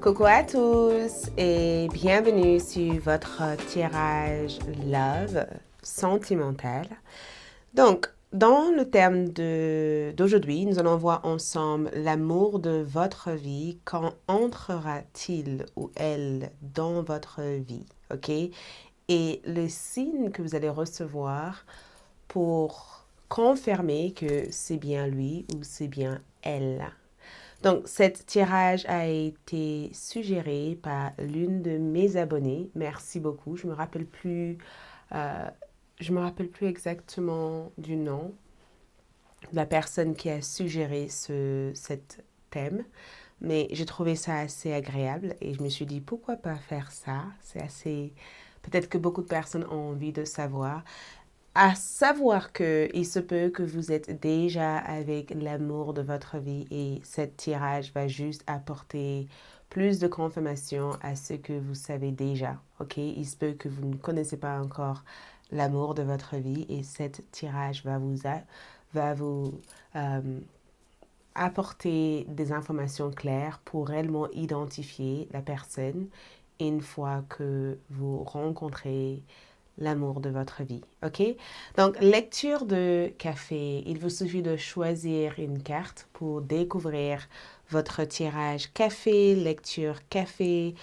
Coucou à tous et bienvenue sur votre tirage Love sentimental. Donc, dans le thème d'aujourd'hui, nous allons voir ensemble l'amour de votre vie. Quand entrera-t-il ou elle dans votre vie? OK? Et le signe que vous allez recevoir pour confirmer que c'est bien lui ou c'est bien elle. Donc, cet tirage a été suggéré par l'une de mes abonnées. Merci beaucoup. Euh, je me rappelle plus exactement du nom de la personne qui a suggéré cet thème, mais j'ai trouvé ça assez agréable et je me suis dit pourquoi pas faire ça. C'est assez. Peut-être que beaucoup de personnes ont envie de savoir. À savoir que il se peut que vous êtes déjà avec l'amour de votre vie et ce tirage va juste apporter plus de confirmation à ce que vous savez déjà, ok? Il se peut que vous ne connaissez pas encore l'amour de votre vie et ce tirage va vous apporter des informations claires pour réellement identifier la personne une fois que vous rencontrez l'amour de votre vie. OK? Donc, lecture de café. Il vous suffit de choisir une carte pour découvrir votre tirage café, lecture café,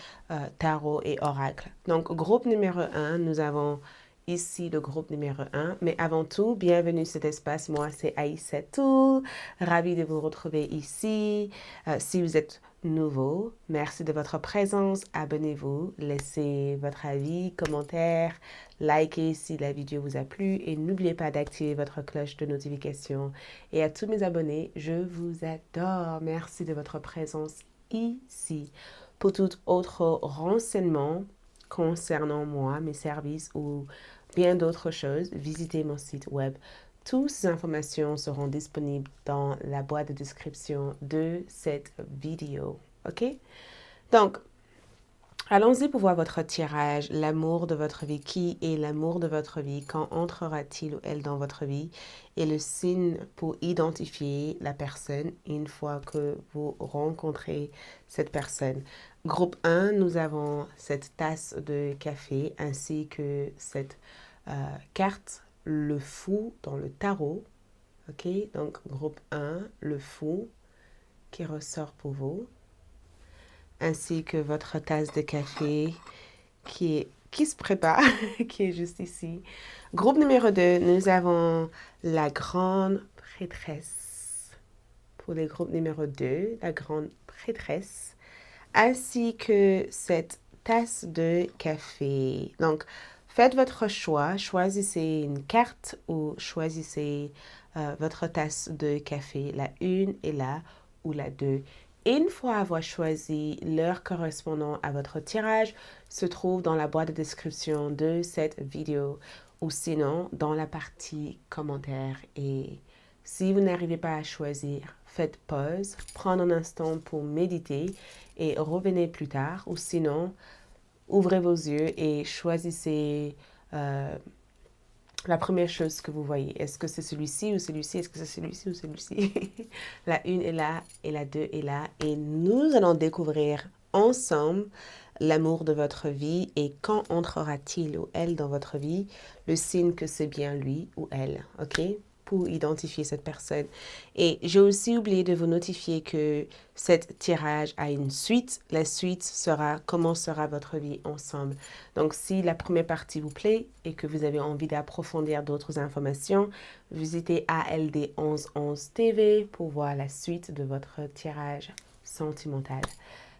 tarot et oracle. Donc, groupe numéro 1, nous avons ici le groupe numéro 1. Mais avant tout, bienvenue sur cet espace. Moi, c'est Aïssatou. Ravie de vous retrouver ici. Si vous êtes nouveau, merci de votre présence. Abonnez-vous, laissez votre avis, commentaire, likez si la vidéo vous a plu et n'oubliez pas d'activer votre cloche de notification. Et à tous mes abonnés, je vous adore. Merci de votre présence ici. Pour tout autre renseignement concernant moi, mes services ou bien d'autres choses, visitez mon site web. Toutes ces informations seront disponibles dans la boîte de description de cette vidéo. OK? Donc, allons-y pour voir votre tirage, l'amour de votre vie. Qui est l'amour de votre vie? Quand entrera-t-il ou elle dans votre vie? Et le signe pour identifier la personne une fois que vous rencontrez cette personne. Groupe 1, nous avons cette tasse de café ainsi que cette carte, le fou dans le tarot. OK? Donc, groupe 1, le fou qui ressort pour vous ainsi que votre tasse de café qui se prépare, qui est juste ici. Groupe numéro 2, nous avons la grande prêtresse. Pour le groupe numéro 2, la grande prêtresse, ainsi que cette tasse de café. Donc, faites votre choix, choisissez une carte ou choisissez votre tasse de café, la 1 et la ou la 2. Une fois avoir choisi l'heure correspondant à votre tirage, se trouve dans la boîte de description de cette vidéo ou sinon dans la partie commentaires. Et si vous n'arrivez pas à choisir, faites pause, prenez un instant pour méditer et revenez plus tard ou sinon, ouvrez vos yeux et choisissez la première chose que vous voyez. Est-ce que c'est celui-ci ou celui-ci? Est-ce que c'est celui-ci ou celui-ci? La 1 est là et la 2 est là. Et nous allons découvrir ensemble l'amour de votre vie et quand entrera-t-il ou elle dans votre vie, le signe que c'est bien lui ou elle. OK? Pour identifier cette personne. Et j'ai aussi oublié de vous notifier que cet tirage a une suite. La suite sera comment sera votre vie ensemble. Donc, si la première partie vous plaît et que vous avez envie d'approfondir d'autres informations, visitez ALD 1111 TV pour voir la suite de votre tirage sentimental.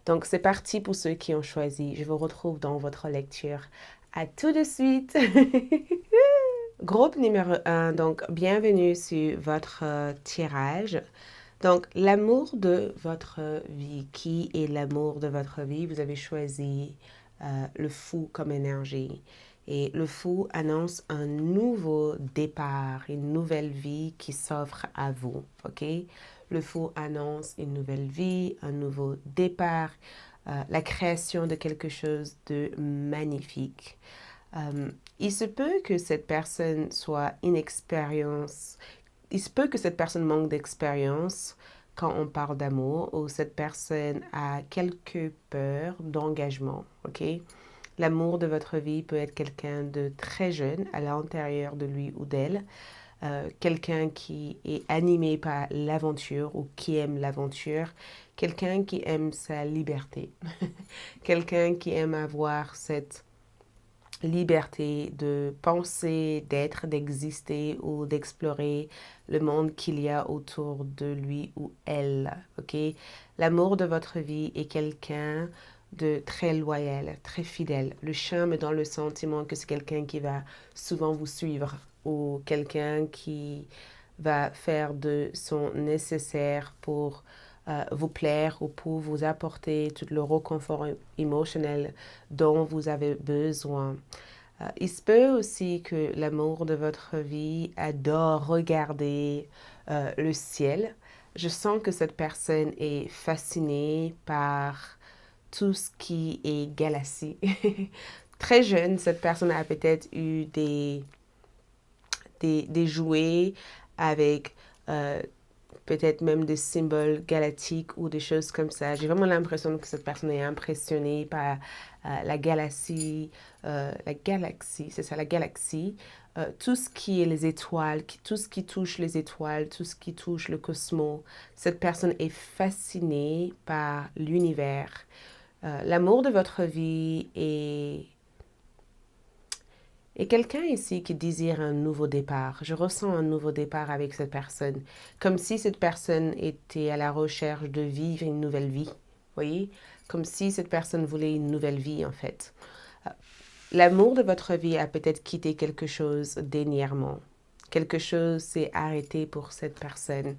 Donc, c'est parti pour ceux qui ont choisi. Je vous retrouve dans votre lecture. À tout de suite! Groupe numéro 1, donc bienvenue sur votre tirage. Donc, l'amour de votre vie. Qui est l'amour de votre vie? Vous avez choisi le fou comme énergie. Et le fou annonce un nouveau départ, une nouvelle vie qui s'offre à vous. OK? Le fou annonce une nouvelle vie, un nouveau départ, la création de quelque chose de magnifique. Il se peut que cette personne soit inexpérience. Il se peut que cette personne manque d'expérience quand on parle d'amour, ou cette personne a quelques peurs d'engagement, ok? L'amour de votre vie peut être quelqu'un de très jeune à l'intérieur de lui ou d'elle, quelqu'un qui est animé par l'aventure ou qui aime l'aventure, quelqu'un qui aime sa liberté, quelqu'un qui aime avoir cette liberté de penser, d'être, d'exister ou d'explorer le monde qu'il y a autour de lui ou elle. Ok? L'amour de votre vie est quelqu'un de très loyal, très fidèle. Le charme est dans le sentiment que c'est quelqu'un qui va souvent vous suivre ou quelqu'un qui va faire de son nécessaire pour vous plaire ou pour vous apporter tout le réconfort émotionnel dont vous avez besoin. Il se peut aussi que l'amour de votre vie adore regarder le ciel. Je sens que cette personne est fascinée par tout ce qui est galaxie. Très jeune, cette personne a peut-être eu des jouets avec peut-être même des symboles galactiques ou des choses comme ça. J'ai vraiment l'impression que cette personne est impressionnée par la galaxie, c'est ça, la galaxie, tout ce qui est les étoiles, tout ce qui touche les étoiles, tout ce qui touche le cosmos. Cette personne est fascinée par l'univers. L'amour de votre vie et quelqu'un ici qui désire un nouveau départ. Je ressens un nouveau départ avec cette personne. Comme si cette personne était à la recherche de vivre une nouvelle vie. Vous voyez? Comme si cette personne voulait une nouvelle vie, en fait. L'amour de votre vie a peut-être quitté quelque chose dernièrement. Quelque chose s'est arrêté pour cette personne.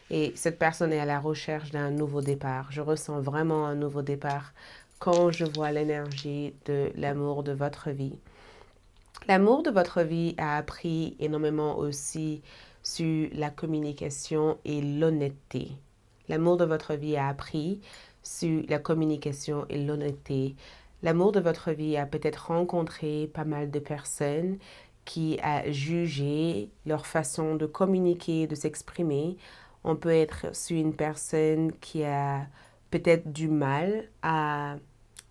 Et cette personne est à la recherche d'un nouveau départ. Je ressens vraiment un nouveau départ quand je vois l'énergie de l'amour de votre vie. L'amour de votre vie a appris énormément aussi sur la communication et l'honnêteté. L'amour de votre vie a appris sur la communication et l'honnêteté. L'amour de votre vie a peut-être rencontré pas mal de personnes qui a jugé leur façon de communiquer, de s'exprimer. On peut être sur une personne qui a peut-être du mal à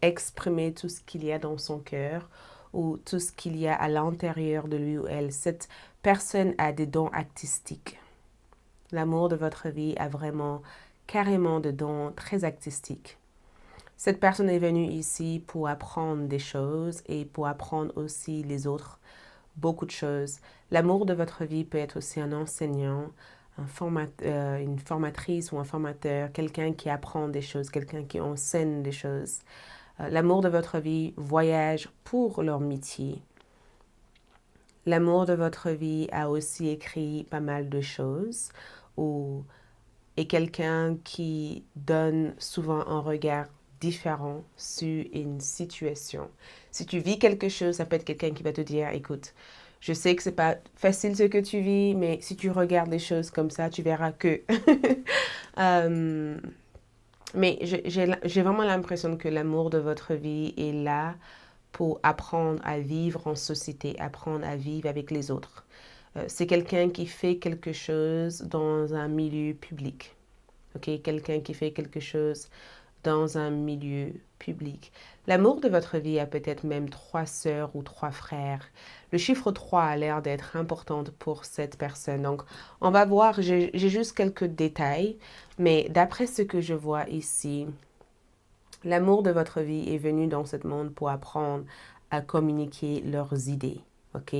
exprimer tout ce qu'il y a dans son cœur ou tout ce qu'il y a à l'intérieur de lui ou elle. Cette personne a des dons artistiques. L'amour de votre vie a vraiment carrément des dons très artistiques. Cette personne est venue ici pour apprendre des choses et pour apprendre aussi les autres beaucoup de choses. L'amour de votre vie peut être aussi un enseignant, une formatrice ou un formateur, quelqu'un qui apprend des choses, quelqu'un qui enseigne des choses. L'amour de votre vie voyage pour leur métier. L'amour de votre vie a aussi écrit pas mal de choses ou est quelqu'un qui donne souvent un regard différent sur une situation. Si tu vis quelque chose, ça peut être quelqu'un qui va te dire, écoute, je sais que c'est pas facile ce que tu vis, mais si tu regardes les choses comme ça, tu verras que. Mais j'ai vraiment l'impression que l'amour de votre vie est là pour apprendre à vivre en société, apprendre à vivre avec les autres. C'est quelqu'un qui fait quelque chose dans un milieu public. Ok, quelqu'un qui fait quelque chose dans un milieu public. L'amour de votre vie a peut-être même 3 sœurs ou 3 frères. Le chiffre 3 a l'air d'être important pour cette personne. Donc, on va voir, j'ai juste quelques détails, mais d'après ce que je vois ici, l'amour de votre vie est venu dans ce monde pour apprendre à communiquer leurs idées, ok?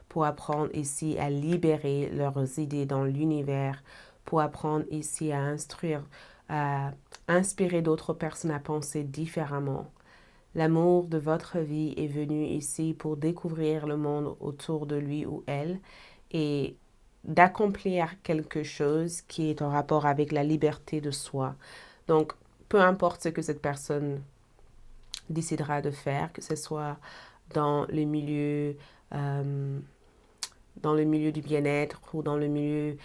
Pour apprendre ici à libérer leurs idées dans l'univers, pour apprendre ici à instruire, à inspirer d'autres personnes à penser différemment. L'amour de votre vie est venu ici pour découvrir le monde autour de lui ou elle et d'accomplir quelque chose qui est en rapport avec la liberté de soi. Donc, peu importe ce que cette personne décidera de faire, que ce soit dans le milieu dans le milieu du bien-être ou dans le milieu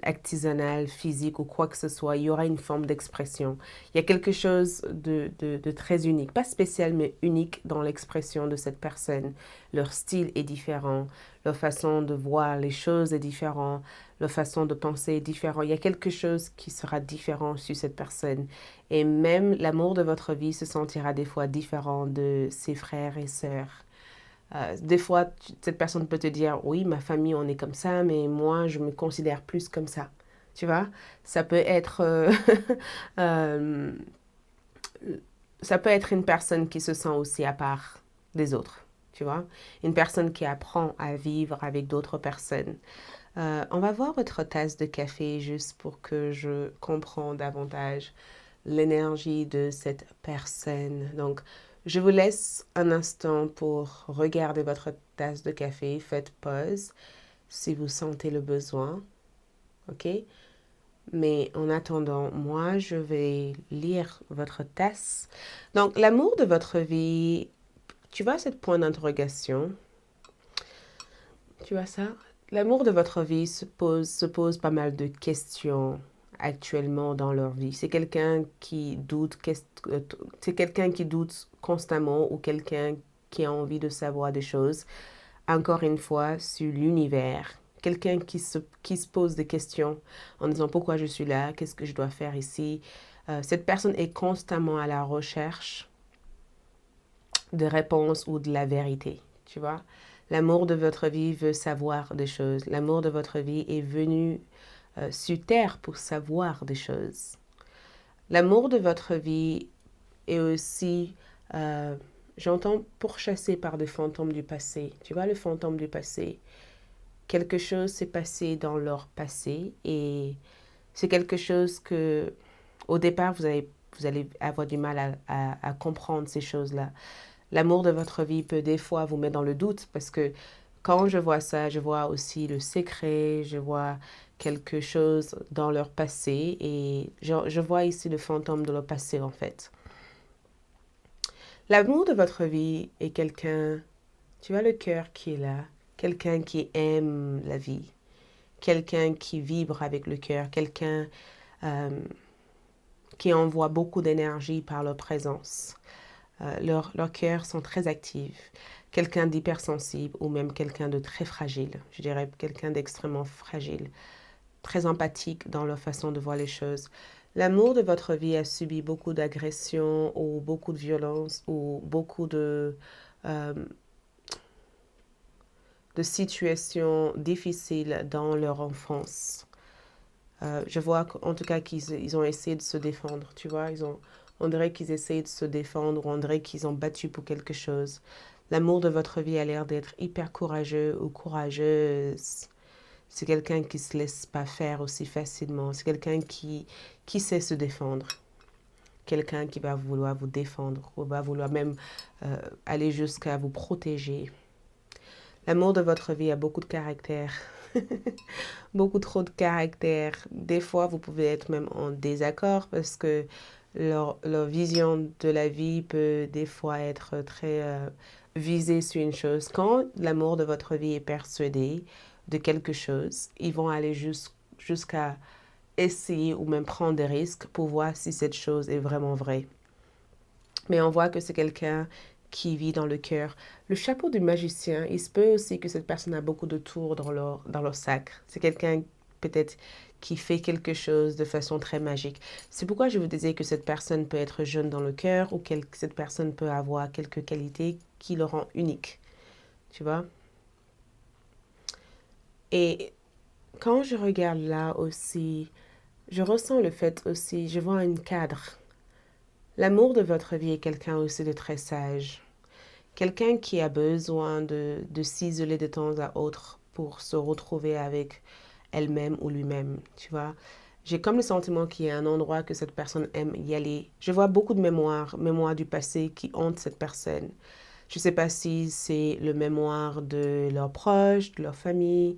artisanal, physique ou quoi que ce soit, il y aura une forme d'expression. Il y a quelque chose de très unique, pas spécial, mais unique dans l'expression de cette personne. Leur style est différent, leur façon de voir les choses est différente, leur façon de penser est différente. Il y a quelque chose qui sera différent sur cette personne. Et même l'amour de votre vie se sentira des fois différent de ses frères et sœurs. Des fois, cette personne peut te dire, oui, ma famille, on est comme ça, mais moi, je me considère plus comme ça. Tu vois, ça peut être, euh, ça peut être une personne qui se sent aussi à part des autres. Tu vois, une personne qui apprend à vivre avec d'autres personnes. On va voir votre tasse de café juste pour que je comprenne davantage l'énergie de cette personne. Donc, je vous laisse un instant pour regarder votre tasse de café. Faites pause si vous sentez le besoin. OK? Mais en attendant, moi, je vais lire votre tasse. Donc, l'amour de votre vie, tu vois cette point d'interrogation? Tu vois ça? L'amour de votre vie se pose pas mal de questions actuellement dans leur vie. C'est quelqu'un qui doute, c'est quelqu'un qui doute constamment ou quelqu'un qui a envie de savoir des choses, encore une fois, sur l'univers. Quelqu'un qui se pose des questions en disant pourquoi je suis là, qu'est-ce que je dois faire ici. Cette personne est constamment à la recherche de réponses ou de la vérité, tu vois. L'amour de votre vie veut savoir des choses. L'amour de votre vie est venu sur terre pour savoir des choses. L'amour de votre vie est aussi, j'entends, pourchassé par des fantômes du passé. Tu vois, le fantôme du passé. Quelque chose s'est passé dans leur passé et c'est quelque chose que, au départ, vous allez avoir du mal à comprendre ces choses-là. L'amour de votre vie peut des fois vous mettre dans le doute parce que quand je vois ça, je vois aussi le secret, je vois quelque chose dans leur passé et je vois ici le fantôme de leur passé en fait. L'amour de votre vie est quelqu'un, tu as le cœur qui est là, quelqu'un qui aime la vie, quelqu'un qui vibre avec le cœur, quelqu'un qui envoie beaucoup d'énergie par leur présence. Leurs cœurs sont très actifs. Quelqu'un d'hypersensible ou même quelqu'un de très fragile, je dirais quelqu'un d'extrêmement fragile, très empathique dans leur façon de voir les choses. L'amour de votre vie a subi beaucoup d'agressions ou beaucoup de violence ou beaucoup de situations difficiles dans leur enfance. Je vois en tout cas qu'ils ont essayé de se défendre, tu vois, on dirait qu'ils essayent de se défendre, ou on dirait qu'ils ont battu pour quelque chose. L'amour de votre vie a l'air d'être hyper courageux ou courageuse. C'est quelqu'un qui ne se laisse pas faire aussi facilement. C'est quelqu'un qui sait se défendre. Quelqu'un qui va vouloir vous défendre ou va vouloir même aller jusqu'à vous protéger. L'amour de votre vie a beaucoup de caractère. Beaucoup trop de caractère. Des fois, vous pouvez être même en désaccord parce que leur vision de la vie peut des fois être très visée sur une chose. Quand l'amour de votre vie est persuadé de quelque chose, ils vont aller jusqu'à essayer ou même prendre des risques pour voir si cette chose est vraiment vraie. Mais on voit que c'est quelqu'un qui vit dans le cœur. Le chapeau du magicien, il se peut aussi que cette personne a beaucoup de tours dans leur sac. C'est quelqu'un peut-être qui fait quelque chose de façon très magique. C'est pourquoi je vous disais que cette personne peut être jeune dans le cœur ou que cette personne peut avoir quelques qualités qui le rend unique. Tu vois? Et quand je regarde là aussi, je ressens le fait aussi, je vois un cadre. L'amour de votre vie est quelqu'un aussi de très sage. Quelqu'un qui a besoin de s'isoler de temps à autre pour se retrouver avec elle-même ou lui-même, tu vois. J'ai comme le sentiment qu'il y a un endroit que cette personne aime y aller. Je vois beaucoup de mémoires du passé qui hantent cette personne. Je ne sais pas si c'est le mémoire de leurs proches, de leur famille.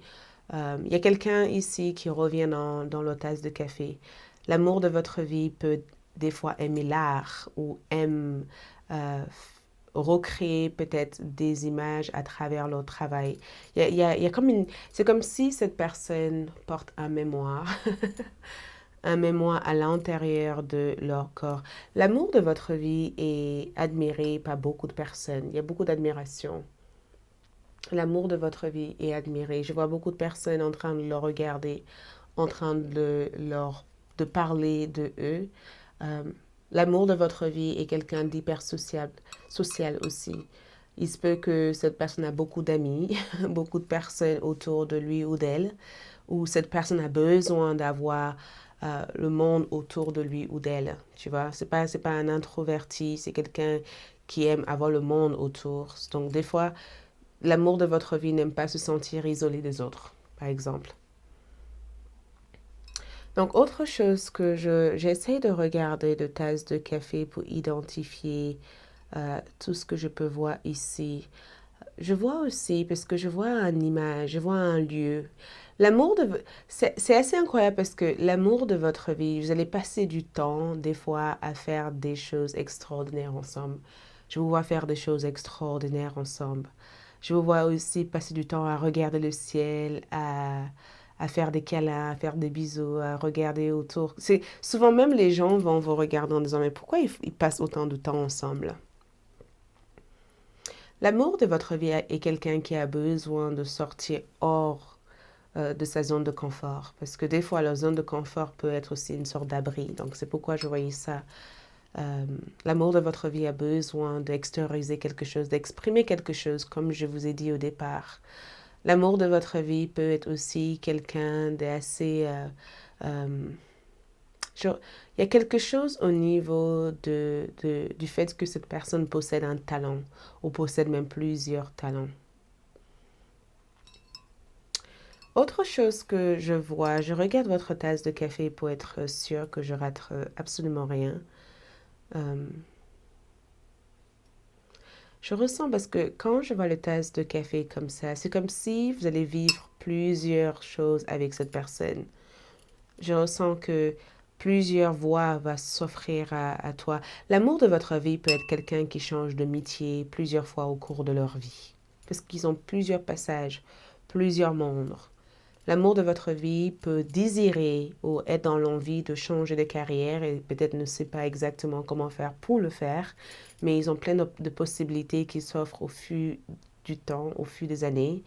Il y a quelqu'un ici qui revient dans leur tasse de café. L'amour de votre vie peut des fois aimer l'art ou aime recréer peut-être des images à travers leur travail. Il y a comme c'est comme si cette personne porte un mémoire, un mémoire à l'intérieur de leur corps. L'amour de votre vie est admiré par beaucoup de personnes. Il y a beaucoup d'admiration. L'amour de votre vie est admiré. Je vois beaucoup de personnes en train de le regarder, en train de parler de eux. Euh, L'amour de votre vie est quelqu'un d'hyper sociable, social aussi. Il se peut que cette personne a beaucoup d'amis, beaucoup de personnes autour de lui ou d'elle, ou cette personne a besoin d'avoir le monde autour de lui ou d'elle. Tu vois, c'est pas un introverti, c'est quelqu'un qui aime avoir le monde autour. Donc des fois, l'amour de votre vie n'aime pas se sentir isolé des autres, par exemple. Donc, autre chose que j'essaie de regarder de tasse de café pour identifier tout ce que je peux voir ici. Je vois aussi, parce que je vois une image, je vois un lieu. L'amour de... C'est assez incroyable parce que l'amour de votre vie, vous allez passer du temps, des fois, à faire des choses extraordinaires ensemble. Je vous vois faire des choses extraordinaires ensemble. Je vous vois aussi passer du temps à regarder le ciel, à faire des câlins, à faire des bisous, à regarder autour. C'est souvent même les gens vont vous regarder en disant mais pourquoi ils passent autant de temps ensemble? L'amour de votre vie est quelqu'un qui a besoin de sortir hors de sa zone de confort. Parce que des fois, la zone de confort peut être aussi une sorte d'abri. Donc, c'est pourquoi je voyais ça. L'amour de votre vie a besoin d'extérioriser quelque chose, d'exprimer quelque chose, comme je vous ai dit au départ. L'amour de votre vie peut être aussi quelqu'un d'assez... il y a quelque chose au niveau du fait que cette personne possède un talent ou possède même plusieurs talents. Autre chose que je vois, je regarde votre tasse de café pour être sûre que je rate absolument rien. Je ressens parce que quand je vois le tasse de café comme ça, c'est comme si vous allez vivre plusieurs choses avec cette personne. Je ressens que plusieurs voies vont s'offrir à toi. L'amour de votre vie peut être quelqu'un qui change de métier plusieurs fois au cours de leur vie. Parce qu'ils ont plusieurs passages, plusieurs mondes. L'amour de votre vie peut désirer ou être dans l'envie de changer de carrière et peut-être ne sait pas exactement comment faire pour le faire, mais ils ont plein de possibilités qui s'offrent au fil du temps, au fil des années,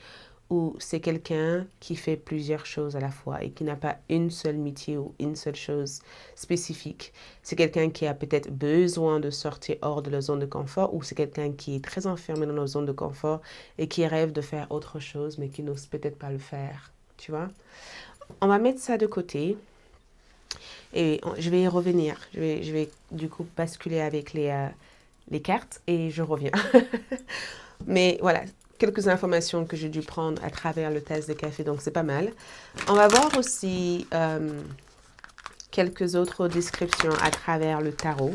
ou c'est quelqu'un qui fait plusieurs choses à la fois et qui n'a pas une seule métier ou une seule chose spécifique. C'est quelqu'un qui a peut-être besoin de sortir hors de la zone de confort ou c'est quelqu'un qui est très enfermé dans la zone de confort et qui rêve de faire autre chose mais qui n'ose peut-être pas le faire. Tu vois? On va mettre ça de côté et je vais y revenir. Je vais du coup basculer avec les cartes et je reviens. Mais voilà, quelques informations que j'ai dû prendre à travers le test de café, donc c'est pas mal. On va voir aussi quelques autres descriptions à travers le tarot.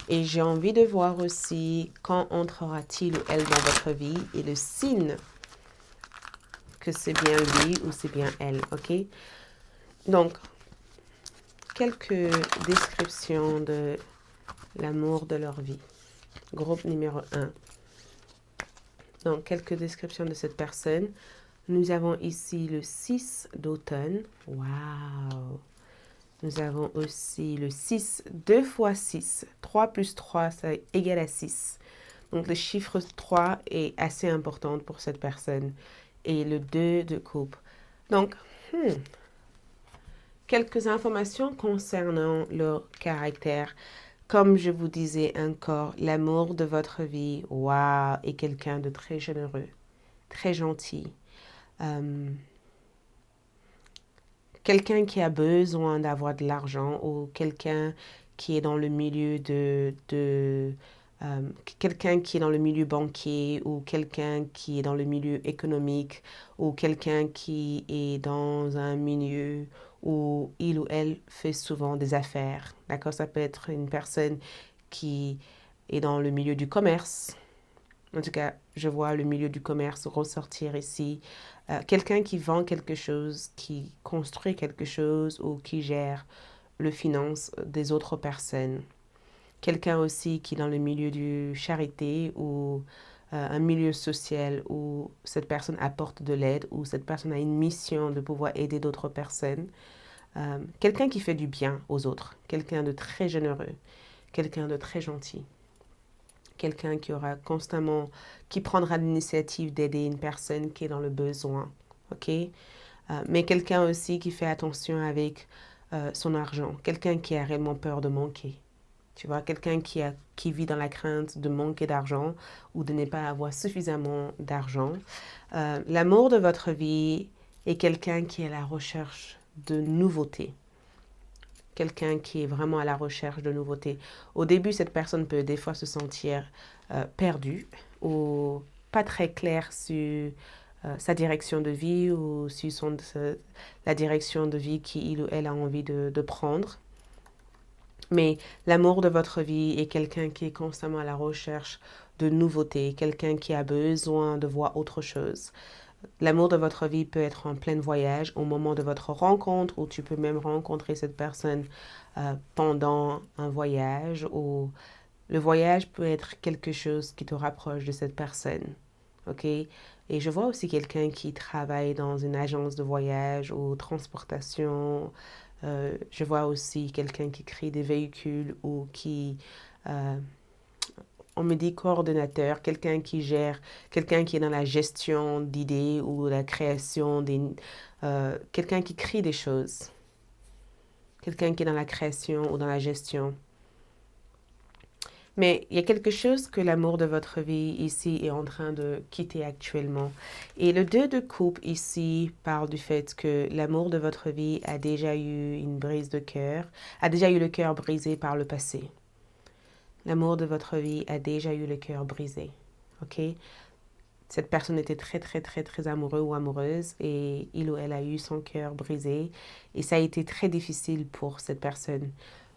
Et j'ai envie de voir aussi quand entrera-t-il ou elle dans votre vie et le signe que c'est bien lui ou c'est bien elle, ok? Donc, quelques descriptions de l'amour de leur vie. Groupe numéro 1. Donc, quelques descriptions de cette personne. Nous avons ici le 6 d'automne. Waouh! Nous avons aussi le 6, 2 fois 6. 3 plus 3, ça égale à 6. Donc, le chiffre 3 est assez important pour cette personne. Et le 2 de coupe. Donc, quelques informations concernant leur caractère. Comme je vous disais encore, l'amour de votre vie, waouh, est quelqu'un de très généreux, très gentil. Quelqu'un qui a besoin d'avoir de l'argent ou quelqu'un qui est dans le milieu quelqu'un qui est dans le milieu banquier ou quelqu'un qui est dans le milieu économique ou quelqu'un qui est dans un milieu où il ou elle fait souvent des affaires. D'accord? Ça peut être une personne qui est dans le milieu du commerce. En tout cas, je vois le milieu du commerce ressortir ici. Quelqu'un qui vend quelque chose, qui construit quelque chose ou qui gère le finance des autres personnes. Quelqu'un aussi qui est dans le milieu du charité ou un milieu social où cette personne apporte de l'aide, où cette personne a une mission de pouvoir aider d'autres personnes. Quelqu'un qui fait du bien aux autres, quelqu'un de très généreux, quelqu'un de très gentil, quelqu'un qui aura constamment, qui prendra l'initiative d'aider une personne qui est dans le besoin, ok? Mais quelqu'un aussi qui fait attention avec son argent, quelqu'un qui a réellement peur de manquer. Tu vois, quelqu'un qui vit dans la crainte de manquer d'argent ou de ne pas avoir suffisamment d'argent. L'amour de votre vie est quelqu'un qui est à la recherche de nouveautés. Quelqu'un qui est vraiment à la recherche de nouveautés. Au début, cette personne peut des fois se sentir perdue ou pas très claire sur sa direction de vie ou sur la direction de vie qu'il ou elle a envie de prendre. Mais l'amour de votre vie est quelqu'un qui est constamment à la recherche de nouveautés, quelqu'un qui a besoin de voir autre chose. L'amour de votre vie peut être en plein voyage au moment de votre rencontre ou tu peux même rencontrer cette personne pendant un voyage ou le voyage peut être quelque chose qui te rapproche de cette personne. OK? Et je vois aussi quelqu'un qui travaille dans une agence de voyage ou transportation. Je vois aussi quelqu'un qui crée des véhicules ou qui, on me dit coordonnateur, quelqu'un qui gère, quelqu'un qui est dans la gestion d'idées ou la création quelqu'un qui crée des choses, quelqu'un qui est dans la création ou dans la gestion. Mais il y a quelque chose que l'amour de votre vie ici est en train de quitter actuellement. Et le 2 de coupe ici parle du fait que l'amour de votre vie a déjà eu une brise de cœur, a déjà eu le cœur brisé par le passé. L'amour de votre vie a déjà eu le cœur brisé. OK? Cette personne était très, très, très, très amoureux ou amoureuse et il ou elle a eu son cœur brisé. Et ça a été très difficile pour cette personne.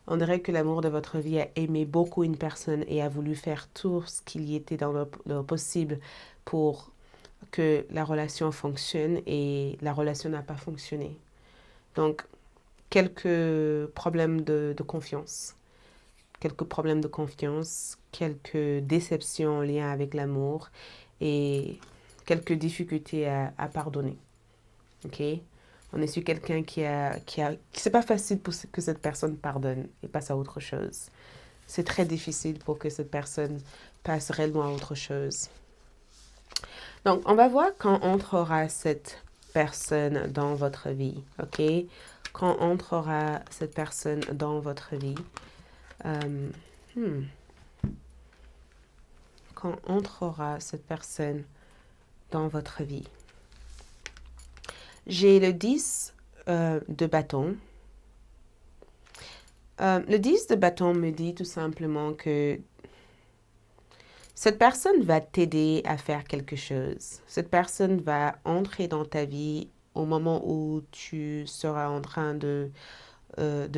On dirait que l'amour de votre vie a aimé beaucoup une personne et a voulu faire tout ce qu'il y était dans le possible pour que la relation fonctionne et la relation n'a pas fonctionné. Donc, quelques problèmes de confiance. Quelques problèmes de confiance, quelques déceptions en lien avec l'amour et quelques difficultés à pardonner. OK? On est sur quelqu'un c'est pas facile pour que cette personne pardonne et passe à autre chose. C'est très difficile pour que cette personne passe réellement à autre chose. Donc, on va voir quand entrera cette personne dans votre vie, ok? Quand entrera cette personne dans votre vie. Quand entrera cette personne dans votre vie. J'ai le 10 de bâton. Le 10 de bâton me dit tout simplement que cette personne va t'aider à faire quelque chose. Cette personne va entrer dans ta vie au moment où tu seras en train de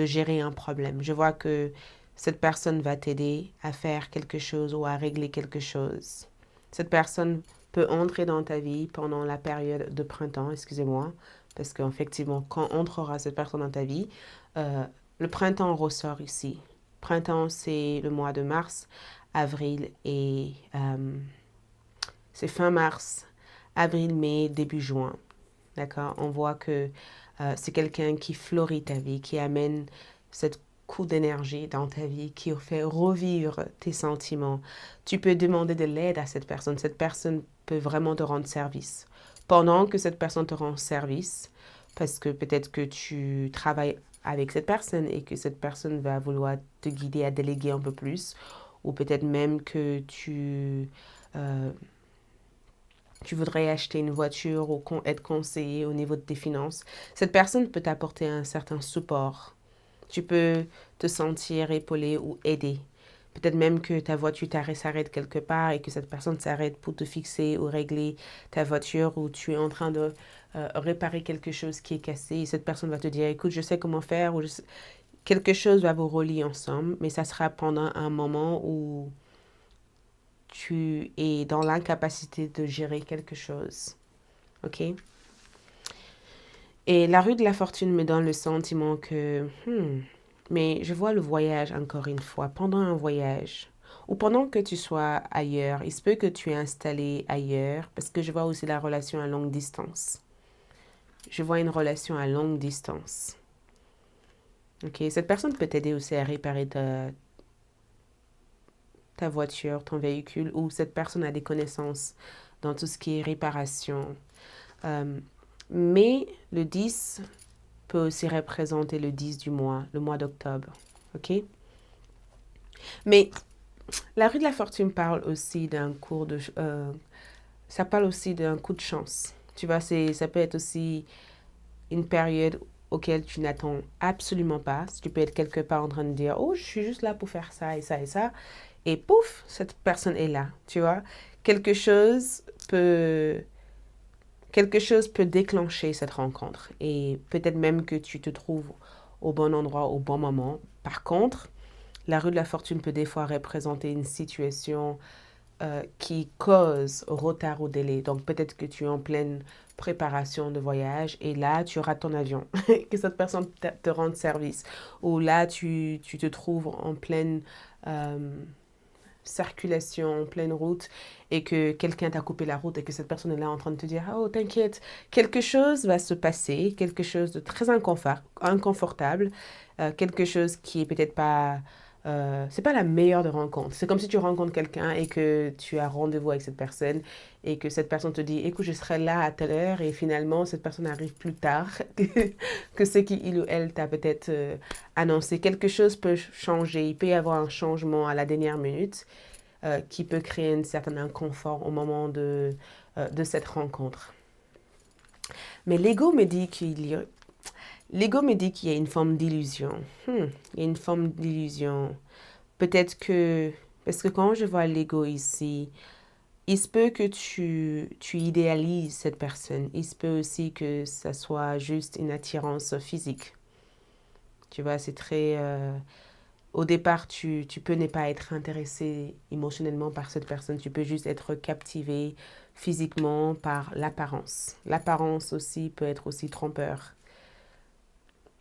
gérer un problème. Je vois que cette personne va t'aider à faire quelque chose ou à régler quelque chose. Cette personne peut entrer dans ta vie pendant la période de printemps, excusez-moi, parce qu'effectivement, quand entrera cette personne dans ta vie, le printemps ressort ici. Printemps, c'est le mois de mars, avril et c'est fin mars, avril, mai, début juin. D'accord? On voit que c'est quelqu'un qui fleurit ta vie, qui amène cette coup d'énergie dans ta vie, qui fait revivre tes sentiments. Tu peux demander de l'aide à cette personne. Cette personne peut vraiment te rendre service. Pendant que cette personne te rend service, parce que peut-être que tu travailles avec cette personne et que cette personne va vouloir te guider à déléguer un peu plus, ou peut-être même que tu voudrais acheter une voiture ou être conseillé au niveau de tes finances, cette personne peut t'apporter un certain support. Tu peux te sentir épaulé ou aidé. Peut-être même que ta voiture s'arrête quelque part et que cette personne s'arrête pour te fixer ou régler ta voiture ou tu es en train de réparer quelque chose qui est cassé et cette personne va te dire écoute, je sais comment faire ou quelque chose va vous relier ensemble, mais ça sera pendant un moment où tu es dans l'incapacité de gérer quelque chose. OK? Et la rue de la fortune me donne le sentiment que Mais je vois le voyage encore une fois. Pendant un voyage ou pendant que tu sois ailleurs, il se peut que tu es installé ailleurs parce que je vois aussi la relation à longue distance. Je vois une relation à longue distance. Ok, cette personne peut t'aider aussi à réparer ta voiture, ton véhicule, ou cette personne a des connaissances dans tout ce qui est réparation. Euh, mais le 10 peut aussi représenter le 10 du mois, le mois d'octobre. Ok? Mais la rue de la fortune parle aussi d'un cours de... ça parle aussi d'un coup de chance. Tu vois, ça peut être aussi une période auquel tu n'attends absolument pas. Tu peux être quelque part en train de dire, oh, je suis juste là pour faire ça et ça et ça. Et pouf, cette personne est là, tu vois. Quelque chose peut, quelque chose peut déclencher cette rencontre. Et peut-être même que tu te trouves au bon endroit, au bon moment. Par contre, la rue de la fortune peut des fois représenter une situation qui cause retard ou délai. Donc peut-être que tu es en pleine préparation de voyage et là tu rates ton avion, que cette personne te rende service. Ou là tu te trouves en pleine circulation, en pleine route et que quelqu'un t'a coupé la route et que cette personne est là en train de te dire oh t'inquiète, quelque chose va se passer, quelque chose de très inconfortable, quelque chose qui est peut-être pas c'est pas la meilleure de rencontres. C'est comme si tu rencontres quelqu'un et que tu as rendez-vous avec cette personne et que cette personne te dit écoute, je serai là à telle heure et finalement cette personne arrive plus tard que ce qu'il ou elle t'a peut-être annoncé. Quelque chose peut changer, il peut y avoir un changement à la dernière minute qui peut créer un certain inconfort au moment de cette rencontre. Mais l'ego me dit qu'il y a une forme d'illusion. Il y a une forme d'illusion. Peut-être que, parce que quand je vois l'ego ici, il se peut que tu idéalises cette personne. Il se peut aussi que ça soit juste une attirance physique. Tu vois, c'est très... au départ, tu peux ne pas être intéressé émotionnellement par cette personne. Tu peux juste être captivé physiquement par l'apparence. L'apparence aussi peut être aussi trompeur.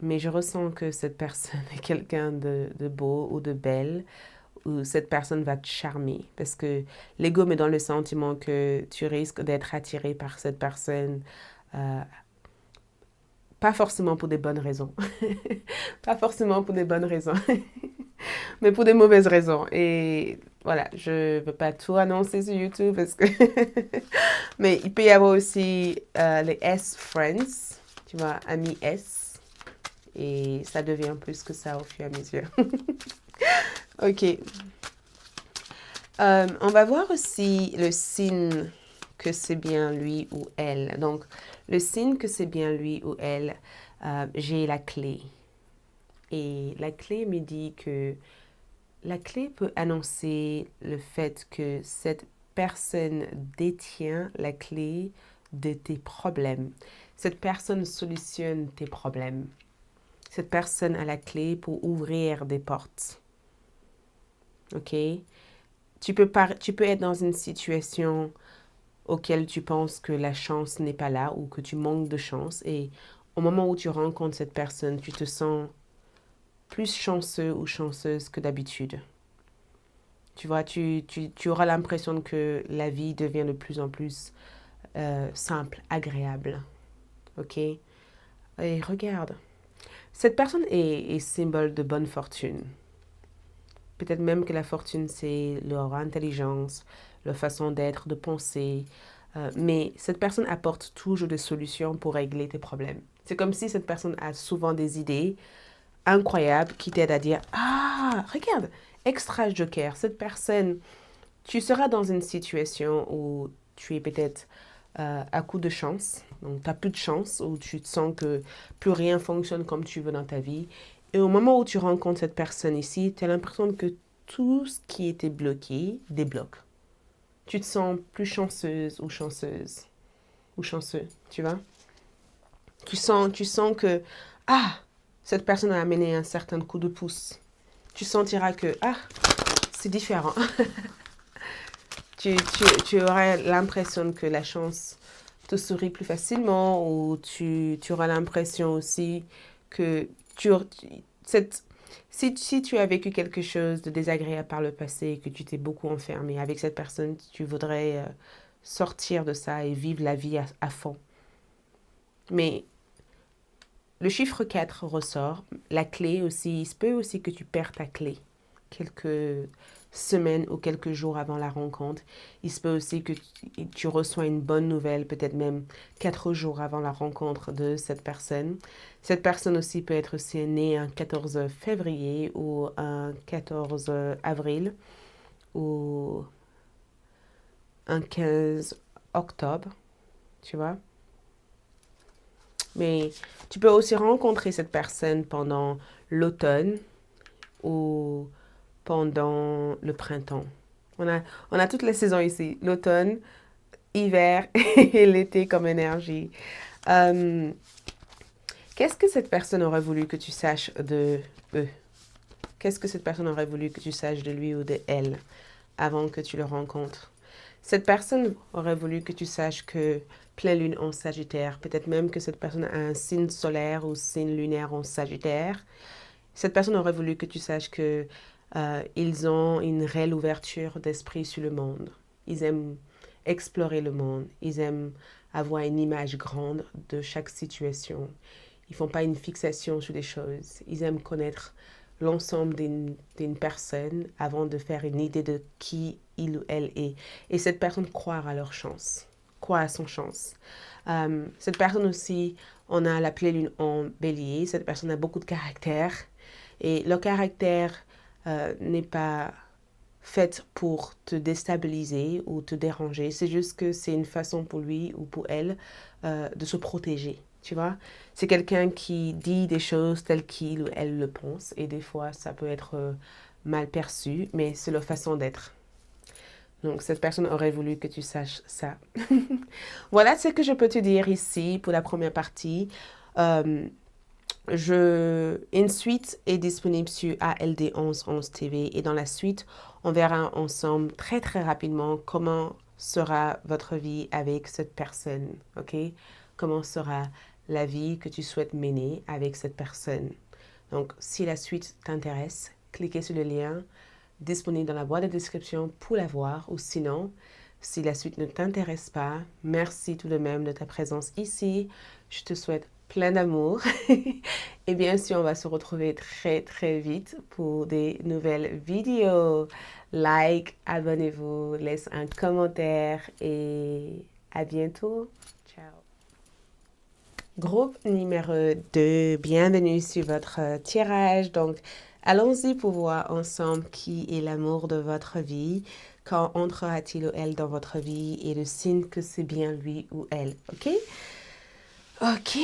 Mais je ressens que cette personne est quelqu'un de beau ou de belle, ou cette personne va te charmer. Parce que l'ego me donne le sentiment que tu risques d'être attiré par cette personne, euh, pas forcément pour des bonnes raisons. Pas forcément pour des bonnes raisons, mais pour des mauvaises raisons. Et voilà, je ne veux pas tout annoncer sur YouTube parce que... mais il peut y avoir aussi les S-Friends, tu vois, amis S. Et ça devient plus que ça au fur et à mesure. Ok. On va voir aussi le signe que c'est bien lui ou elle. Donc, le signe que c'est bien lui ou elle, j'ai la clé. Et la clé me dit que la clé peut annoncer le fait que cette personne détient la clé de tes problèmes. Cette personne solutionne tes problèmes. Cette personne a la clé pour ouvrir des portes. Ok? Tu peux être dans une situation auquel tu penses que la chance n'est pas là ou que tu manques de chance et au moment où tu rencontres cette personne, tu te sens plus chanceux ou chanceuse que d'habitude. Tu vois, tu auras l'impression que la vie devient de plus en plus simple, agréable. Ok? Et regarde, cette personne est symbole de bonne fortune. Peut-être même que la fortune, c'est leur intelligence, leur façon d'être, de penser. Mais cette personne apporte toujours des solutions pour régler tes problèmes. C'est comme si cette personne a souvent des idées incroyables qui t'aident à dire ah, regarde, extra joker, cette personne, tu seras dans une situation où tu es peut-être à coup de chance, donc tu n'as plus de chance, où tu te sens que plus rien fonctionne comme tu veux dans ta vie. Et au moment où tu rencontres cette personne ici, tu as l'impression que tout ce qui était bloqué débloque. Tu te sens plus chanceuse ou chanceux, tu vois. Tu sens que, ah, cette personne a amené un certain coup de pouce. Tu sentiras que, ah, c'est différent. Tu auras l'impression que la chance te sourit plus facilement ou tu auras l'impression aussi que cette, Si tu as vécu quelque chose de désagréable par le passé et que tu t'es beaucoup enfermé avec cette personne, tu voudrais sortir de ça et vivre la vie à fond. Mais le chiffre 4 ressort. La clé aussi, il se peut aussi que tu perds ta clé quelques semaines ou quelques jours avant la rencontre. Il se peut aussi que tu reçois une bonne nouvelle, peut-être même 4 jours avant la rencontre de cette personne. Cette personne aussi peut être aussi née un 14 février ou un 14 avril ou un 15 octobre, tu vois. Mais tu peux aussi rencontrer cette personne pendant l'automne ou pendant le printemps. On a toutes les saisons ici, l'automne, hiver et l'été comme énergie. Euh, Qu'est-ce que cette personne aurait voulu que tu saches de eux? Qu'est-ce que cette personne aurait voulu que tu saches de lui ou de elle avant que tu le rencontres? Cette personne aurait voulu que tu saches que pleine lune en Sagittaire, peut-être même que cette personne a un signe solaire ou signe lunaire en Sagittaire. Cette personne aurait voulu que tu saches que ils ont une réelle ouverture d'esprit sur le monde. Ils aiment explorer le monde. Ils aiment avoir une image grande de chaque situation. Ils ne font pas une fixation sur des choses. Ils aiment connaître l'ensemble d'une personne avant de faire une idée de qui il ou elle est. Et cette personne croit à leur chance, croit à son chance. Cette personne aussi, on a la pleine lune en bélier. Cette personne a beaucoup de caractère. Et le caractère n'est pas fait pour te déstabiliser ou te déranger. C'est juste que c'est une façon pour lui ou pour elle de se protéger. Tu vois, c'est quelqu'un qui dit des choses telles qu'il ou elle le pense. Et des fois, ça peut être mal perçu, mais c'est leur façon d'être. Donc, cette personne aurait voulu que tu saches ça. Voilà ce que je peux te dire ici pour la première partie. Une suite est disponible sur ALD 1111 TV et dans la suite, on verra ensemble très très rapidement comment sera votre vie avec cette personne, ok? Comment sera la vie que tu souhaites mener avec cette personne. Donc, si la suite t'intéresse, cliquez sur le lien disponible dans la boîte de description pour la voir ou sinon, si la suite ne t'intéresse pas, merci tout de même de ta présence ici. Je te souhaite plein d'amour. Et bien sûr, on va se retrouver très très vite pour des nouvelles vidéos. Like, abonnez-vous, laisse un commentaire et à bientôt. Ciao. Groupe numéro 2, bienvenue sur votre tirage. Donc, allons-y pour voir ensemble qui est l'amour de votre vie. Quand entrera-t-il ou elle dans votre vie et le signe que c'est bien lui ou elle, ok? Ok,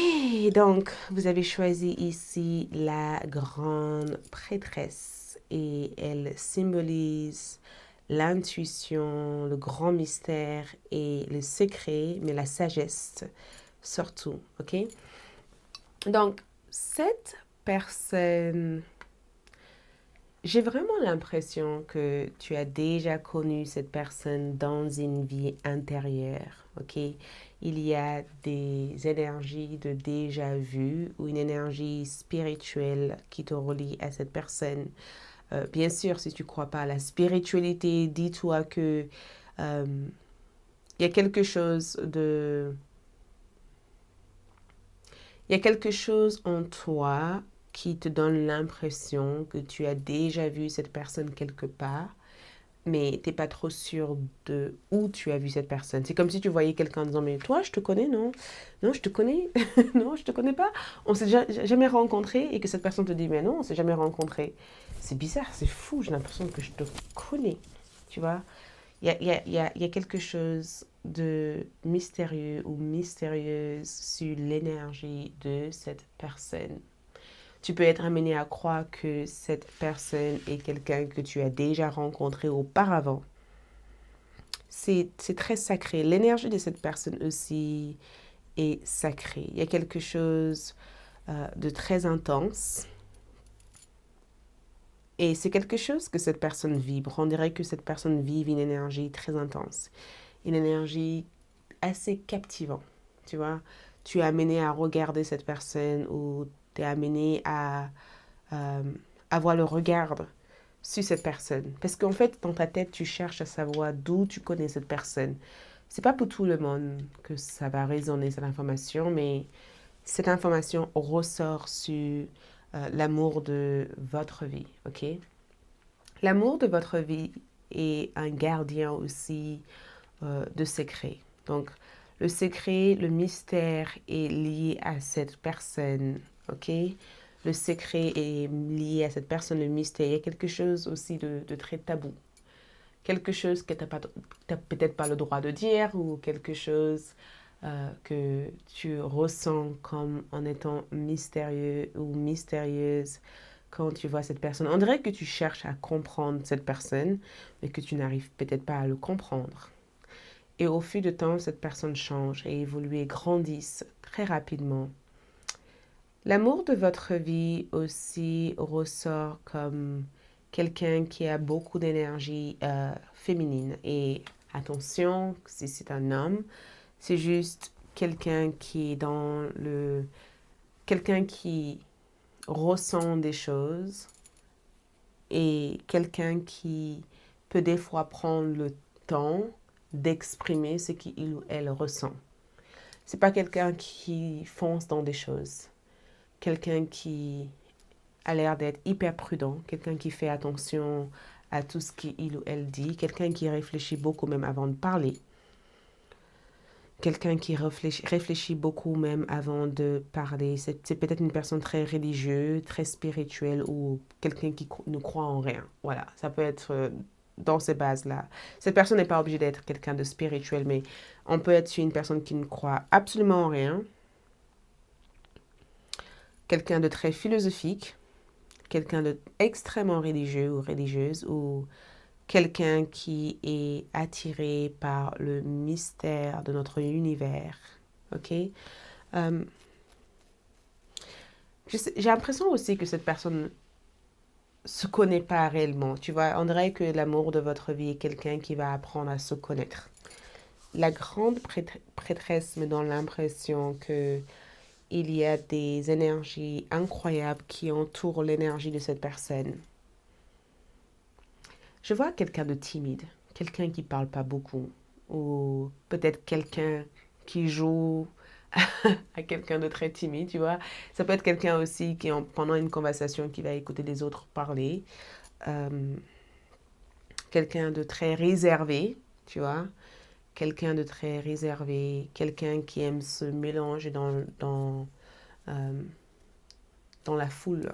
donc vous avez choisi ici la grande prêtresse et elle symbolise l'intuition, le grand mystère et le secret, mais la sagesse surtout, ok? Donc, cette personne, j'ai vraiment l'impression que tu as déjà connu cette personne dans une vie intérieure, ok? Il y a des énergies de déjà vu ou une énergie spirituelle qui te relie à cette personne. Bien sûr, si tu ne crois pas à la spiritualité, dis-toi que il y a quelque chose de... Il y a quelque chose en toi qui te donne l'impression que tu as déjà vu cette personne quelque part, mais tu n'es pas trop sûr de où tu as vu cette personne. C'est comme si tu voyais quelqu'un en disant, mais toi, je te connais, non? Non, je te connais? Non, je te connais pas? On s'est jamais rencontré et que cette personne te dit, mais non, on s'est jamais rencontré. C'est bizarre, c'est fou, j'ai l'impression que je te connais, tu vois? Il y a quelque chose de mystérieux ou mystérieuse sur l'énergie de cette personne. Tu peux être amené à croire que cette personne est quelqu'un que tu as déjà rencontré auparavant. C'est très sacré. L'énergie de cette personne aussi est sacrée. Il y a quelque chose de très intense. Et c'est quelque chose que cette personne vibre. On dirait que cette personne vive une énergie très intense. Une énergie assez captivante, tu vois. Tu es amené à regarder cette personne ou tu es amené à avoir le regard sur cette personne. Parce qu'en fait, dans ta tête, tu cherches à savoir d'où tu connais cette personne. C'est pas pour tout le monde que ça va résonner cette information, mais cette information ressort sur l'amour de votre vie, ok? L'amour de votre vie est un gardien aussi de secrets. Donc, le secret, le mystère est lié à cette personne, ok? Le secret est lié à cette personne, le mystère. Il y a quelque chose aussi de très tabou. Quelque chose que tu n'as peut-être pas le droit de dire ou quelque chose que tu ressens comme en étant mystérieux ou mystérieuse quand tu vois cette personne. On dirait que tu cherches à comprendre cette personne, mais que tu n'arrives peut-être pas à le comprendre. Et au fil du temps, cette personne change et évolue et grandisse très rapidement. L'amour de votre vie aussi ressort comme quelqu'un qui a beaucoup d'énergie féminine. Et attention, si c'est un homme, c'est juste quelqu'un qui est dans le... quelqu'un qui ressent des choses et quelqu'un qui peut des fois prendre le temps d'exprimer ce qu'il ou elle ressent. C'est pas quelqu'un qui fonce dans des choses. Quelqu'un qui a l'air d'être hyper prudent, quelqu'un qui fait attention à tout ce qu'il ou elle dit, quelqu'un qui réfléchit beaucoup même avant de parler, quelqu'un qui réfléchit beaucoup même avant de parler. C'est peut-être une personne très religieuse, très spirituelle ou quelqu'un qui ne croit en rien. Voilà, ça peut être dans ces bases-là. Cette personne n'est pas obligée d'être quelqu'un de spirituel, mais on peut être sur une personne qui ne croit absolument en rien, quelqu'un de très philosophique, quelqu'un d'extrêmement religieux ou religieuse, ou quelqu'un qui est attiré par le mystère de notre univers. Ok? J'ai l'impression aussi que cette personne se connaît pas réellement. Tu vois, on dirait que l'amour de votre vie est quelqu'un qui va apprendre à se connaître. La grande prêtresse me donne l'impression que il y a des énergies incroyables qui entourent l'énergie de cette personne. Je vois quelqu'un de timide, quelqu'un qui parle pas beaucoup, ou peut-être quelqu'un qui joue à quelqu'un de très timide, tu vois. Ça peut être quelqu'un aussi qui, pendant une conversation, qui va écouter les autres parler. Euh, Quelqu'un de très réservé, tu vois. Quelqu'un de très réservé, quelqu'un qui aime se mélanger euh, dans la foule.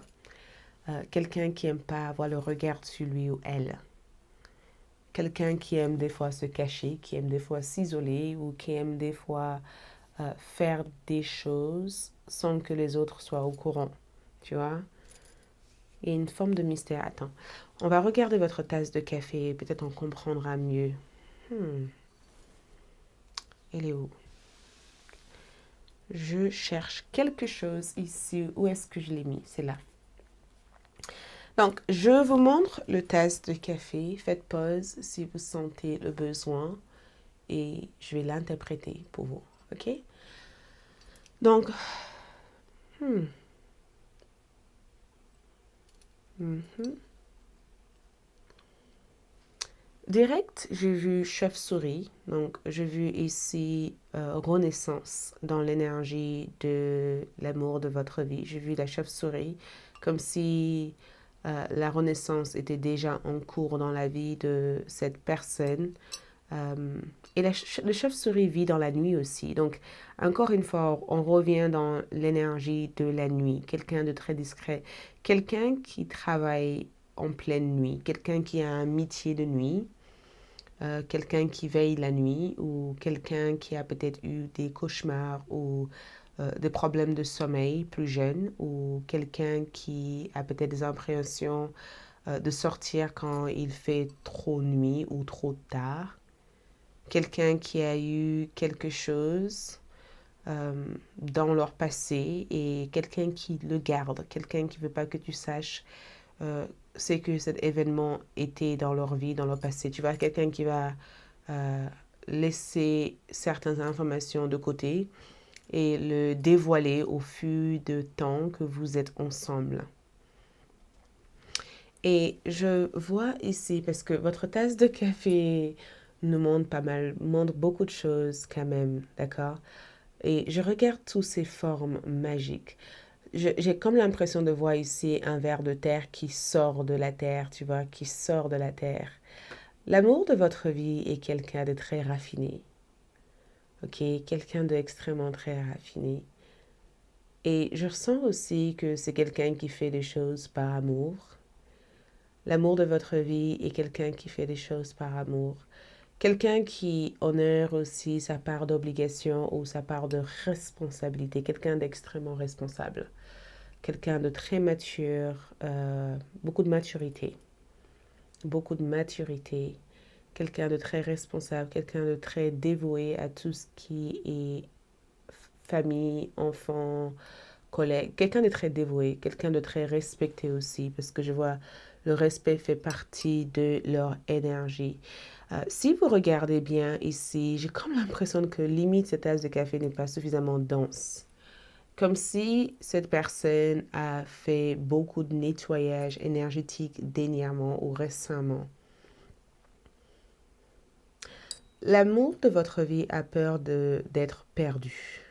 Quelqu'un qui aime pas avoir le regard sur lui ou elle. Quelqu'un qui aime des fois se cacher, qui aime des fois s'isoler ou qui aime des fois faire des choses sans que les autres soient au courant, tu vois. Il y a une forme de mystère. Attends, on va regarder votre tasse de café, peut-être on comprendra mieux. Elle est où? Je cherche quelque chose ici. Où est-ce que je l'ai mis? C'est là. Donc, je vous montre le tasse de café. Faites pause si vous sentez le besoin et je vais l'interpréter pour vous. OK? Donc, direct, j'ai vu chauve-souris. Donc, j'ai vu ici renaissance dans l'énergie de l'amour de votre vie. J'ai vu la chauve-souris comme si la renaissance était déjà en cours dans la vie de cette personne. Et le chauve-souris vit dans la nuit aussi. Donc, encore une fois, on revient dans l'énergie de la nuit. Quelqu'un de très discret. Quelqu'un qui travaille en pleine nuit. Quelqu'un qui a un métier de nuit. Quelqu'un qui veille la nuit ou quelqu'un qui a peut-être eu des cauchemars ou des problèmes de sommeil plus jeune ou quelqu'un qui a peut-être des appréhensions de sortir quand il fait trop nuit ou trop tard. Quelqu'un qui a eu quelque chose dans leur passé et quelqu'un qui le garde, quelqu'un qui ne veut pas que tu saches c'est que cet événement était dans leur vie, dans leur passé. Tu vois, quelqu'un qui va laisser certaines informations de côté et le dévoiler au fil du temps que vous êtes ensemble. Et je vois ici, parce que votre tasse de café nous montre beaucoup de choses quand même, d'accord? Et je regarde toutes ces formes magiques. J'ai comme l'impression de voir ici un ver de terre qui sort de la terre, tu vois, qui sort de la terre. L'amour de votre vie est quelqu'un de très raffiné, ok? Quelqu'un d'extrêmement très raffiné. Et je ressens aussi que c'est quelqu'un qui fait des choses par amour. L'amour de votre vie est quelqu'un qui fait des choses par amour. Quelqu'un qui honore aussi sa part d'obligation ou sa part de responsabilité. Quelqu'un d'extrêmement responsable. Quelqu'un de très mature, beaucoup de maturité. Beaucoup de maturité. Quelqu'un de très responsable, quelqu'un de très dévoué à tout ce qui est famille, enfants, collègues. Quelqu'un de très dévoué, quelqu'un de très respecté aussi, parce que je vois le respect fait partie de leur énergie. Si vous regardez bien ici, j'ai comme l'impression que limite cette tasse de café n'est pas suffisamment dense. Comme si cette personne a fait beaucoup de nettoyage énergétique dernièrement ou récemment. L'amour de votre vie a peur d'être perdu.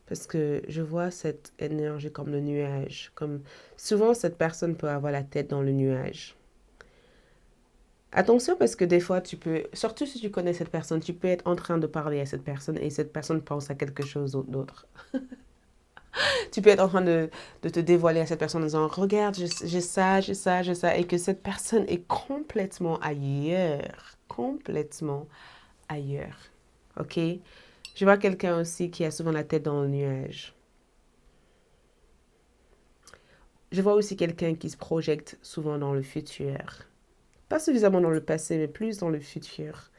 Parce que je vois cette énergie comme le nuage. Comme souvent, cette personne peut avoir la tête dans le nuage. Attention parce que des fois, tu peux, surtout si tu connais cette personne, tu peux être en train de parler à cette personne et cette personne pense à quelque chose d'autre. Tu peux être en train de te dévoiler à cette personne en disant, regarde, j'ai ça, j'ai ça, j'ai ça, et que cette personne est complètement ailleurs. Complètement ailleurs. Ok? Je vois quelqu'un aussi qui a souvent la tête dans le nuage. Je vois aussi quelqu'un qui se projette souvent dans le futur. Pas suffisamment dans le passé, mais plus dans le futur.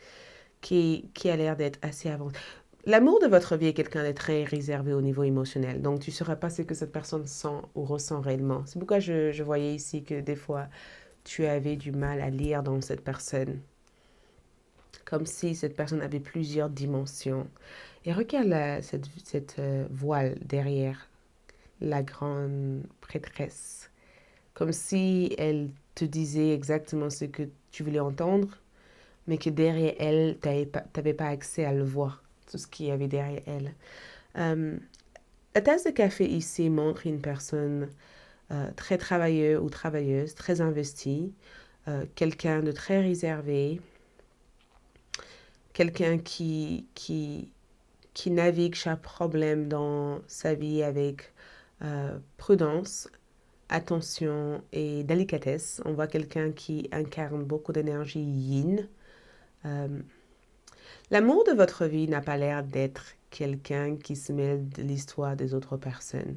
Qui a l'air d'être assez avancé. L'amour de votre vie est quelqu'un de très réservé au niveau émotionnel. Donc, tu ne sauras pas ce que cette personne sent ou ressent réellement. C'est pourquoi je voyais ici que des fois, tu avais du mal à lire dans cette personne. Comme si cette personne avait plusieurs dimensions. Et regarde cette voile derrière la grande prêtresse. Comme si elle te disait exactement ce que tu voulais entendre, mais que derrière elle, tu n'avais pas accès à le voir, tout ce qu'il y avait derrière elle. La tasse de café ici montre une personne très travailleuse ou travailleuse, très investie, quelqu'un de très réservé, quelqu'un qui navigue chaque problème dans sa vie avec prudence, attention et délicatesse. On voit quelqu'un qui incarne beaucoup d'énergie yin. L'amour de votre vie n'a pas l'air d'être quelqu'un qui se mêle de l'histoire des autres personnes.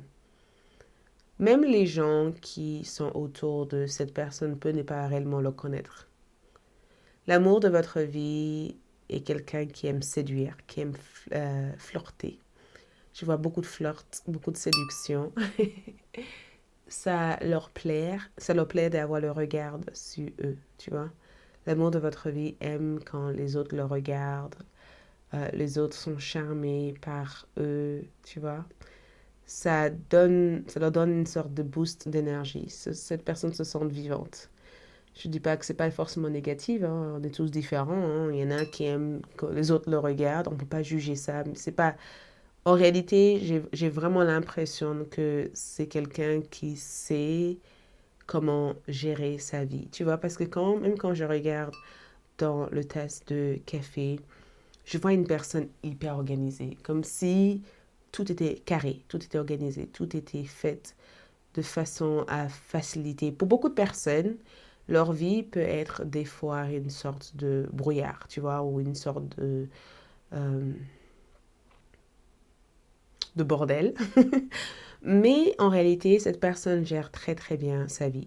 Même les gens qui sont autour de cette personne peuvent ne pas réellement le connaître. L'amour de votre vie est quelqu'un qui aime séduire, qui aime flirter. Je vois beaucoup de flirt, beaucoup de séduction. Ça leur plaît d'avoir le regard sur eux, tu vois. L'amour de votre vie aime quand les autres le regardent. Les autres sont charmés par eux, tu vois. Ça leur donne une sorte de boost d'énergie. Cette personne se sent vivante. Je ne dis pas que c'est pas forcément négatif, hein. On est tous différents, hein. Il y en a qui aiment que les autres le regardent, on ne peut pas juger ça. Mais c'est pas... En réalité, j'ai vraiment l'impression que c'est quelqu'un qui sait comment gérer sa vie. Tu vois, parce que même quand je regarde dans le test de café, je vois une personne hyper organisée, comme si tout était carré, tout était organisé, tout était fait de façon à faciliter. Pour beaucoup de personnes, leur vie peut être des fois une sorte de brouillard, tu vois, ou une sorte de bordel. Mais en réalité, cette personne gère très très bien sa vie.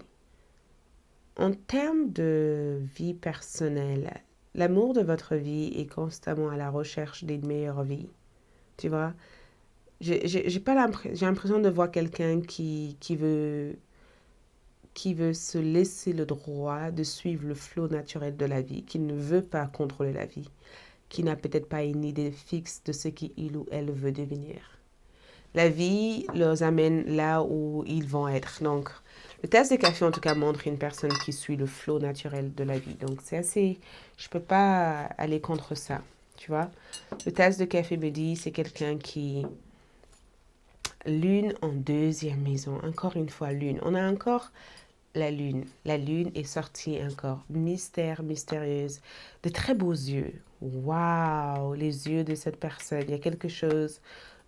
En termes de vie personnelle, l'amour de votre vie est constamment à la recherche d'une meilleure vie. Tu vois, j'ai l'impression de voir quelqu'un qui veut se laisser le droit de suivre le flot naturel de la vie, qui ne veut pas contrôler la vie, qui n'a peut-être pas une idée fixe de ce qu'il ou elle veut devenir. La vie les amène là où ils vont être. Donc, Le tasse de café, en tout cas, montre une personne qui suit le flot naturel de la vie. Donc, c'est assez... Je peux pas aller contre ça, tu vois. Le tasse de café me dit, c'est quelqu'un qui... Lune en deuxième maison. Encore une fois, lune. On a encore la lune. La lune est sortie encore. Mystère, mystérieuse. De très beaux yeux. Waouh, les yeux de cette personne. Il y a quelque chose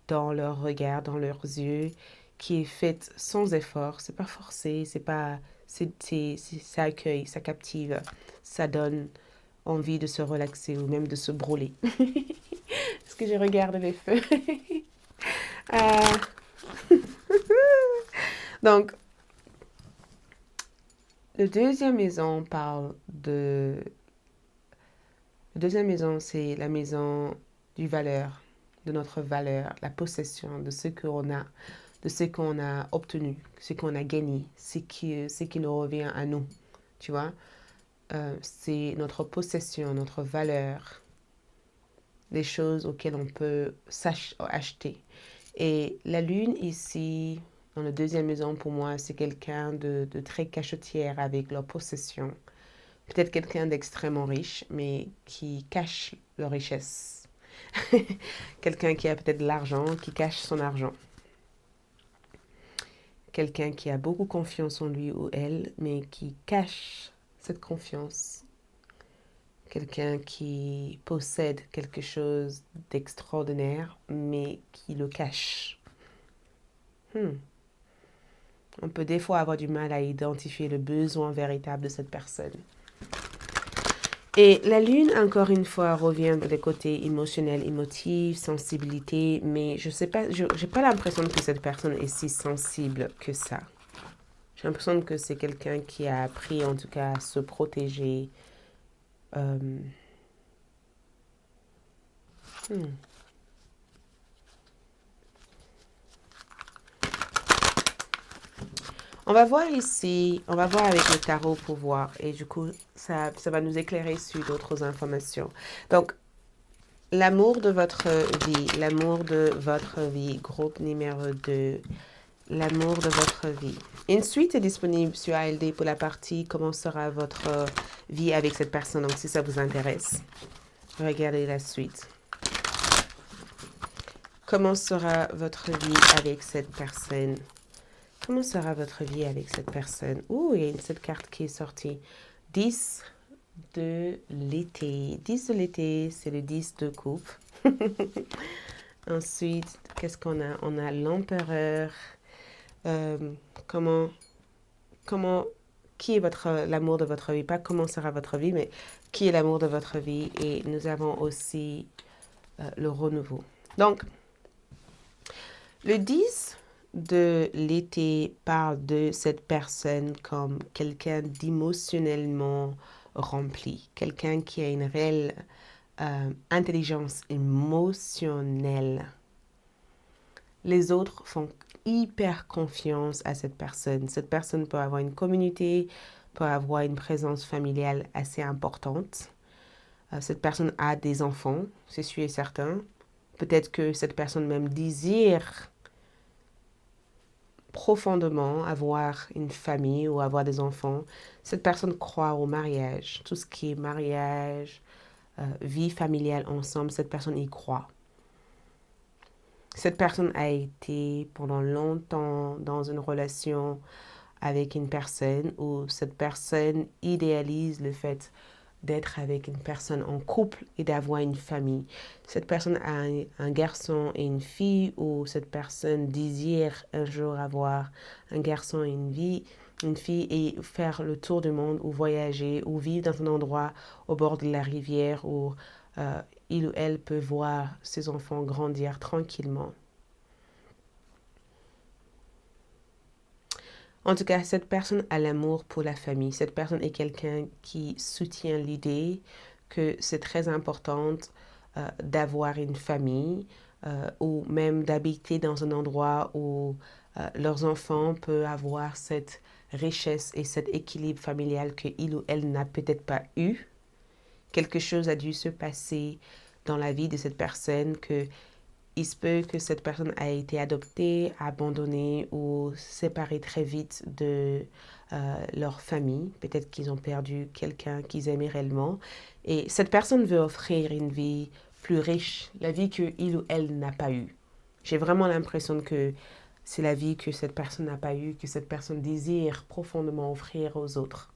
dans leur regard, dans leurs yeux, qui est fait sans effort. C'est pas forcé, c'est pas... ça accueille, ça captive, ça donne envie de se relaxer ou même de se brûler. Est-ce que je regarde les feux? Donc, le deuxième maison parle de... La deuxième maison, c'est la maison du valeur, de notre valeur, la possession de ce qu'on a, de ce qu'on a obtenu, ce qu'on a gagné, ce qui nous revient à nous, tu vois. C'est notre possession, notre valeur, les choses auxquelles on peut acheter. Et la lune ici, dans la deuxième maison, pour moi, c'est quelqu'un de très cachetière avec leur possession. Peut-être quelqu'un d'extrêmement riche, mais qui cache leur richesse. Quelqu'un qui a peut-être de l'argent, qui cache son argent. Quelqu'un qui a beaucoup confiance en lui ou elle, mais qui cache cette confiance. Quelqu'un qui possède quelque chose d'extraordinaire, mais qui le cache. On peut des fois avoir du mal à identifier le besoin véritable de cette personne. Et la lune, encore une fois, revient des côtés émotionnels, émotifs, sensibilité, mais je sais pas, j'ai pas l'impression que cette personne est si sensible que ça. J'ai l'impression que c'est quelqu'un qui a appris, en tout cas, à se protéger. On va voir ici, on va voir avec le tarot pour voir. Et du coup, ça va nous éclairer sur d'autres informations. Donc, l'amour de votre vie, groupe numéro 2, l'amour de votre vie. Une suite est disponible sur ALD pour la partie comment sera votre vie avec cette personne. Donc, si ça vous intéresse, regardez la suite. Comment sera votre vie avec cette personne? Comment sera votre vie avec cette personne? Ouh, il y a cette carte qui est sortie. 10 de l'été. 10 de l'été, c'est le 10 de coupe. Ensuite, qu'est-ce qu'on a? On a l'empereur. Qui est l'amour de votre vie? Pas comment sera votre vie, mais qui est l'amour de votre vie? Et nous avons aussi le renouveau. Donc, le 10 de l'été parle de cette personne comme quelqu'un d'émotionnellement rempli, quelqu'un qui a une réelle intelligence émotionnelle. Les autres font hyper confiance à cette personne. Cette personne peut avoir une communauté, peut avoir une présence familiale assez importante. Cette personne a des enfants, c'est sûr et certain. Peut-être que cette personne même désire profondément avoir une famille ou avoir des enfants. Cette personne croit au mariage. Tout ce qui est mariage, vie familiale ensemble, cette personne y croit. Cette personne a été pendant longtemps dans une relation avec une personne où cette personne idéalise le fait d'être avec une personne en couple et d'avoir une famille. Cette personne a un garçon et une fille ou cette personne désire un jour avoir un garçon et une fille et faire le tour du monde ou voyager ou vivre dans un endroit au bord de la rivière où il ou elle peut voir ses enfants grandir tranquillement. En tout cas, cette personne a l'amour pour la famille. Cette personne est quelqu'un qui soutient l'idée que c'est très important d'avoir une famille ou même d'habiter dans un endroit où leurs enfants peuvent avoir cette richesse et cet équilibre familial qu'il ou elle n'a peut-être pas eu. Quelque chose a dû se passer dans la vie de cette personne que il se peut que cette personne a été adoptée, abandonnée ou séparée très vite de leur famille. Peut-être qu'ils ont perdu quelqu'un qu'ils aimaient réellement. Et cette personne veut offrir une vie plus riche, la vie qu'il ou elle n'a pas eue. J'ai vraiment l'impression que c'est la vie que cette personne n'a pas eue, que cette personne désire profondément offrir aux autres.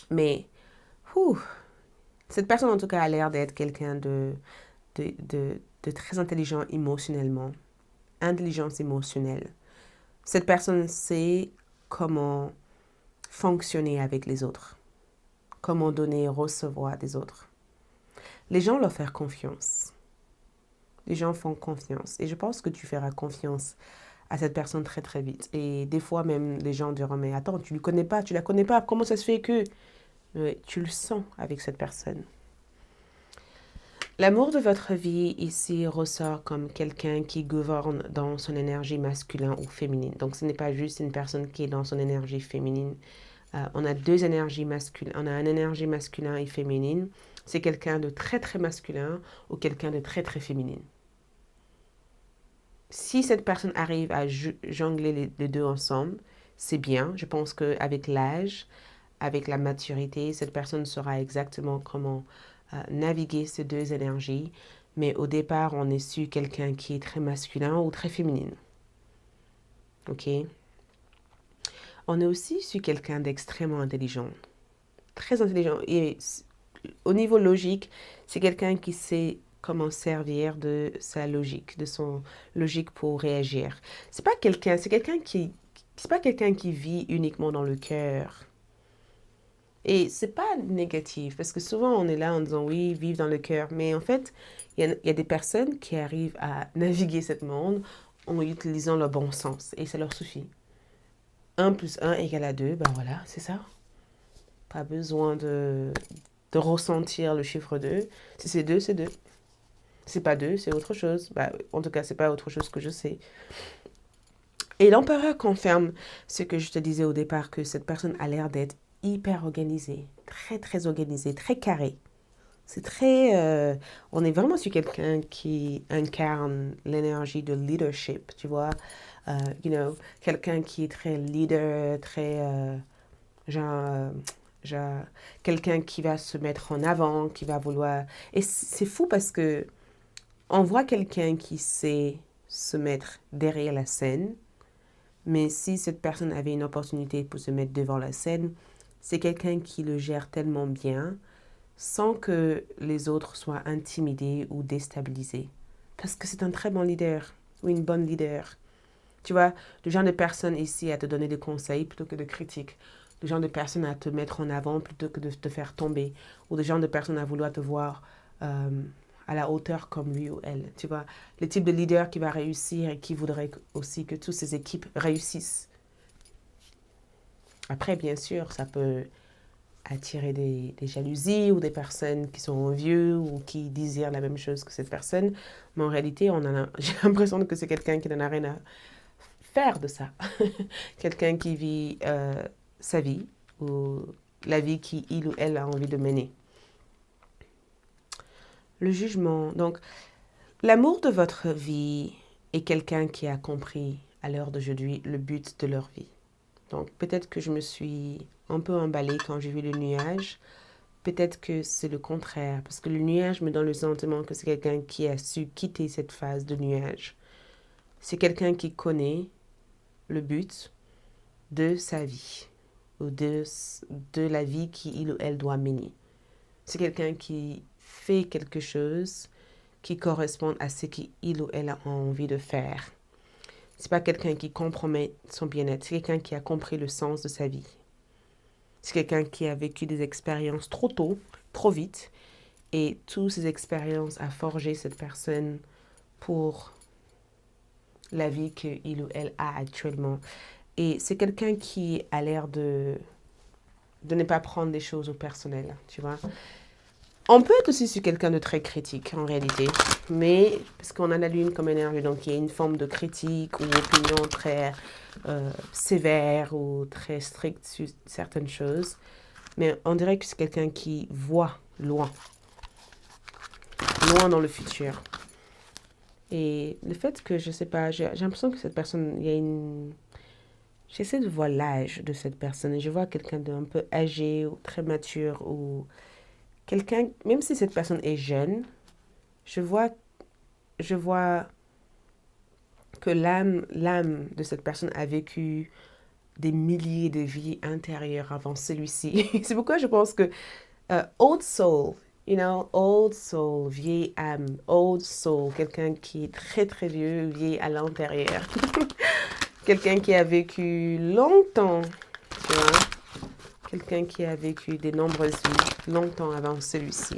Mais, cette personne en tout cas a l'air d'être quelqu'un de très intelligent émotionnellement. Intelligence émotionnelle. Cette personne sait comment fonctionner avec les autres. Comment donner et recevoir des autres. Les gens leur font confiance. Les gens font confiance. Et je pense que tu feras confiance à cette personne très très vite. Et des fois même, les gens diront, mais attends, tu ne connais pas, tu la connais pas. Comment ça se fait que... Mais tu le sens avec cette personne. L'amour de votre vie ici ressort comme quelqu'un qui gouverne dans son énergie masculine ou féminine. Donc ce n'est pas juste une personne qui est dans son énergie féminine. On a deux énergies masculines. On a une énergie masculine et féminine. C'est quelqu'un de très très masculin ou quelqu'un de très très féminine. Si cette personne arrive à jongler les deux ensemble, c'est bien. Je pense qu'avec l'âge, avec la maturité, cette personne saura exactement comment naviguer ces deux énergies. Mais au départ, on est su quelqu'un qui est très masculin ou très féminine. Ok? On est aussi su quelqu'un d'extrêmement intelligent. Très intelligent. Et au niveau logique, c'est quelqu'un qui sait comment servir de sa logique, de son logique pour réagir. C'est pas quelqu'un qui vit uniquement dans le cœur. Et c'est pas négatif, parce que souvent on est là en disant oui, vivre dans le cœur. Mais en fait, il y a des personnes qui arrivent à naviguer ce monde en utilisant le bon sens. Et ça leur suffit. 1 plus 1 égale à 2, ben voilà, c'est ça. Pas besoin de ressentir le chiffre 2. Si c'est 2, c'est 2. C'est pas 2, c'est autre chose. Bah, en tout cas, c'est pas autre chose que je sais. Et l'empereur confirme ce que je te disais au départ, que cette personne a l'air d'être hyper organisée, très très organisée, très carrée. C'est très... on est vraiment sur quelqu'un qui incarne l'énergie de leadership, tu vois. Quelqu'un qui est très leader, très... genre, quelqu'un qui va se mettre en avant, qui va vouloir... Et c'est fou parce que on voit quelqu'un qui sait se mettre derrière la scène, mais si cette personne avait une opportunité pour se mettre devant la scène, c'est quelqu'un qui le gère tellement bien sans que les autres soient intimidés ou déstabilisés. Parce que c'est un très bon leader ou une bonne leader. Tu vois, le genre de personne ici à te donner des conseils plutôt que de critiques. Le genre de personne à te mettre en avant plutôt que de te faire tomber. Ou le genre de personne à vouloir te voir à la hauteur comme lui ou elle. Tu vois, le type de leader qui va réussir et qui voudrait aussi que toutes ses équipes réussissent. Après, bien sûr, ça peut attirer des jalousies ou des personnes qui sont envieux ou qui désirent la même chose que cette personne. Mais en réalité, j'ai l'impression que c'est quelqu'un qui n'en a rien à faire de ça. Quelqu'un qui vit sa vie ou la vie qu'il ou elle a envie de mener. Le jugement. Donc, l'amour de votre vie est quelqu'un qui a compris à l'heure d'aujourd'hui le but de leur vie. Donc, peut-être que je me suis un peu emballée quand j'ai vu le nuage. Peut-être que c'est le contraire, parce que le nuage me donne le sentiment que c'est quelqu'un qui a su quitter cette phase de nuage. C'est quelqu'un qui connaît le but de sa vie, ou de la vie qu'il ou elle doit mener. C'est quelqu'un qui fait quelque chose qui correspond à ce qu'il ou elle a envie de faire. C'est pas quelqu'un qui compromet son bien-être, c'est quelqu'un qui a compris le sens de sa vie. C'est quelqu'un qui a vécu des expériences trop tôt, trop vite, et toutes ces expériences a forgé cette personne pour la vie qu'il ou elle a actuellement. Et c'est quelqu'un qui a l'air de ne pas prendre des choses au personnel, tu vois. On peut être aussi sur quelqu'un de très critique en réalité, mais parce qu'on a la lune comme énergie, donc il y a une forme de critique ou opinion très sévère ou très stricte sur certaines choses. Mais on dirait que c'est quelqu'un qui voit loin, loin dans le futur. Et le fait que, je sais pas, j'ai l'impression que cette personne, il y a une... J'essaie de voir l'âge de cette personne et je vois quelqu'un d'un peu âgé ou très mature ou quelqu'un, même si cette personne est jeune, je vois que l'âme de cette personne a vécu des milliers de vies intérieures avant celui-ci. C'est pourquoi je pense que old soul, old soul, vieille âme, old soul, quelqu'un qui est très très vieux, vieille à l'intérieur. Quelqu'un qui a vécu longtemps, tu vois. Quelqu'un qui a vécu de nombreuses vies longtemps avant celui-ci.